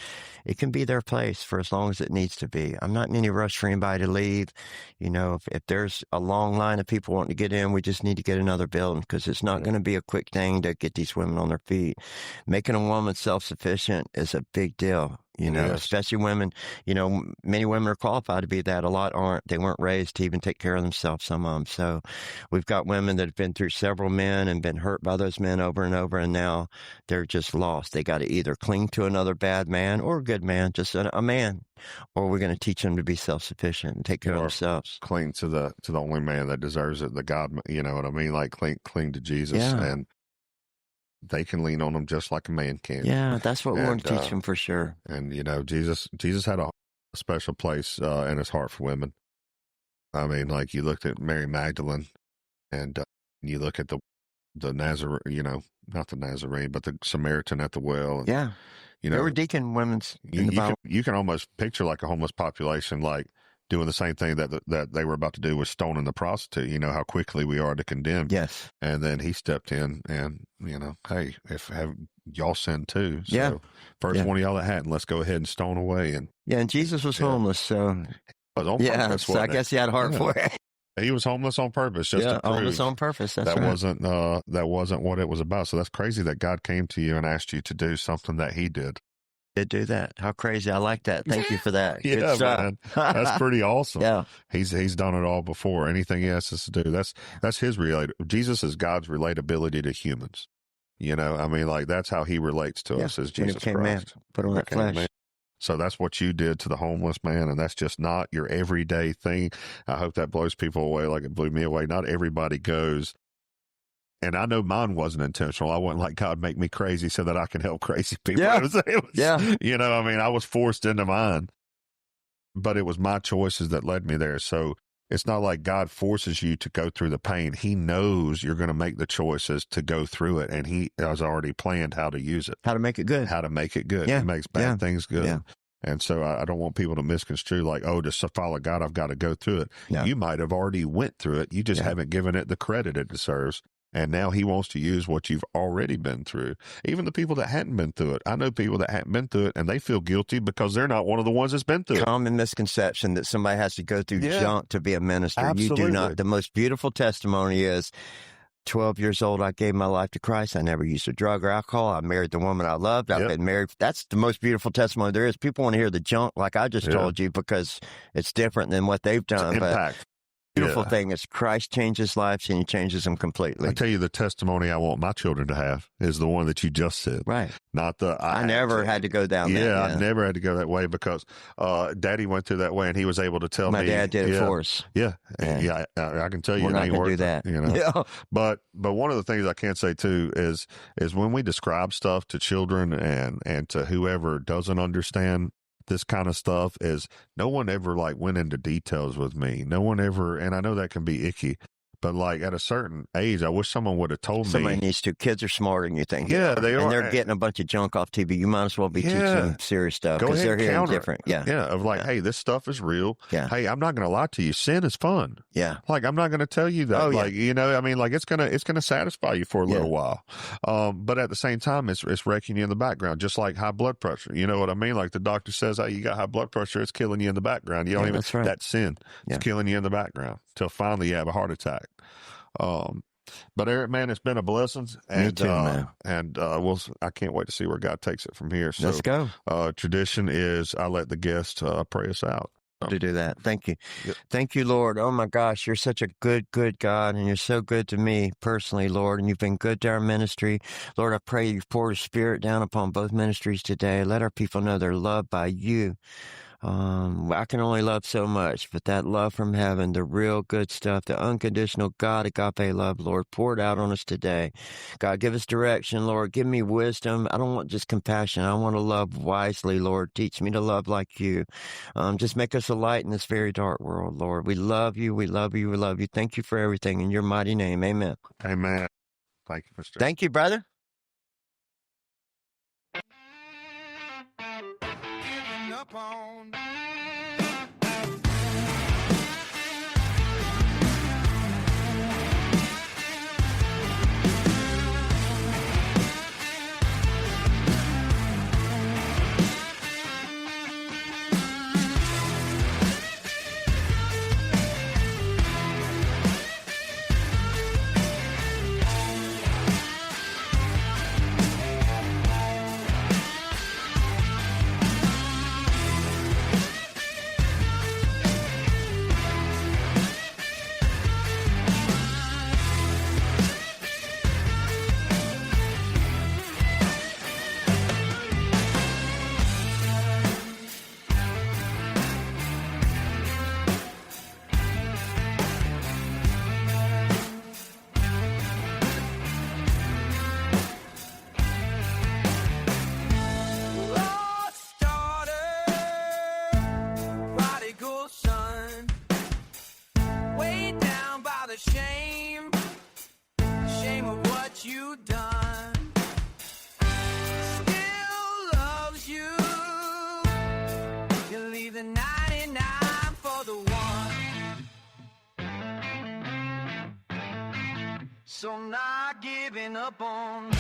it can be their place for as long as it needs to be. I'm not in any rush for anybody to leave. If there's a long line of people wanting to get in, we just need to get another building, because it's not going to be a quick thing to get these women on their feet. Making a woman self-sufficient is a big deal. Especially women, many women are qualified to be that. A lot aren't. They weren't raised to even take care of themselves, some of them. So we've got women that have been through several men and been hurt by those men over and over, and now they're just lost. They got to either cling to another bad man or a good man, just a man, or we're going to teach them to be self-sufficient and take care of themselves. Cling to the only man that deserves it, the God, you know what I mean? Like cling to Jesus, and they can lean on him just like a man can. Yeah, that's what we want to teach them for sure. And Jesus had a special place in His heart for women. I mean, like, you looked at Mary Magdalene, and you look at the Nazarene, not the Nazarene, but the Samaritan at the well. And, there were deacon women's in the Bible. You can almost picture like a homeless population, like doing the same thing that they were about to do with stoning the prostitute. How quickly we are to condemn. Yes. And then He stepped in and, hey, have y'all sinned too? So first one of y'all that hadn't, let's go ahead and stone away. And and Jesus was homeless, so was on purpose, so I guess He had a heart for it. He was homeless on purpose, just to prove homeless on purpose. That's that right. wasn't what it was about. So that's crazy that God came to you and asked you to do something that He did. Did do that. How crazy. I like that. Thank you for that. Yeah, Good stuff. man. That's pretty awesome. Yeah. He's done it all before. Anything He asks us to do, that's His Jesus is God's relatability to humans. I mean, like, that's how He relates to us, as Jesus Christ. Man, put on that flesh. Man. So that's what you did to the homeless man, and that's just not your everyday thing. I hope that blows people away like it blew me away. Not everybody goes. And I know mine wasn't intentional. I wasn't like, God, make me crazy so that I can help crazy people. Yeah. It was, I mean, I was forced into mine, but it was my choices that led me there. So it's not like God forces you to go through the pain. He knows you're going to make the choices to go through it, and He has already planned how to use it. How to make it good. How to make it good. Yeah. He makes bad things good. Yeah. And so I don't want people to misconstrue like, oh, to follow God, I've got to go through it. No. You might have already went through it. You just haven't given it the credit it deserves. And now he wants to use what you've already been through. Even the people that hadn't been through it. I know people that hadn't been through it and they feel guilty because they're not one of the ones that's been through it. Common misconception that somebody has to go through junk to be a minister. Absolutely. You do not. The most beautiful testimony is 12 years old, I gave my life to Christ. I never used a drug or alcohol. I married the woman I loved. I've been married. That's the most beautiful testimony there is. People want to hear the junk like I just told you because it's different than what they've done. Impact. Beautiful thing is Christ changes lives and he changes them completely. I tell you, the testimony I want my children to have is the one that you just said. Right. Not the I never had to go down that. Yeah, I never had to go that way because Daddy went through that way and he was able to tell my me. My dad did it for us. Yeah. I can tell you. We're it not ain't going to worth do that. It, you know? Yeah. But one of the things I can say too is when we describe stuff to children and to whoever doesn't understand this kind of stuff is no one ever like went into details with me. No one ever, and I know that can be icky, but like at a certain age, I wish someone would have told Somebody me. needs to. Kids are smarter than you think. Yeah, they are. And they're getting a bunch of junk off TV. You might as well be teaching them serious stuff because they're hearing different. Yeah. Yeah. Of like, hey, this stuff is real. Yeah. Hey, I'm not going to lie to you. Sin is fun. Yeah. Like, I'm not going to tell you that. Oh, like, you know, I mean, like it's going to satisfy you for a little while. But at the same time, it's wrecking you in the background, just like high blood pressure. You know what I mean? Like the doctor says, hey, you got high blood pressure. It's killing you in the background. You don't even, that's right. That's sin. It's killing you in the background till finally you have a heart attack. But Eric, man, it's been a blessing. And, Me too, man. And I can't wait to see where God takes it from here. So, let's go. Tradition is I let the guest pray us out. To do that. Thank you. Yep. Thank you, Lord. Oh my gosh, you're such a good God, and you're so good to me personally, Lord, and you've been good to our ministry. Lord, I pray you pour your spirit down upon both ministries today. Let our people know they're loved by you. I can only love so much, but that love from heaven, the real good stuff, the unconditional God agape love, Lord, pour it out on us today. God, give us direction, Lord. Give me wisdom. I don't want just compassion. I want to love wisely, Lord. Teach me to love like you. Just make us a light in this very dark world, Lord. We love you. We love you. We love you. Thank you for everything in your mighty name. Amen. Amen. Thank you, Mr. Thank you, brother. Up on. Shame of what you done. Still loves you. You leave the 99 for the one. So not giving up on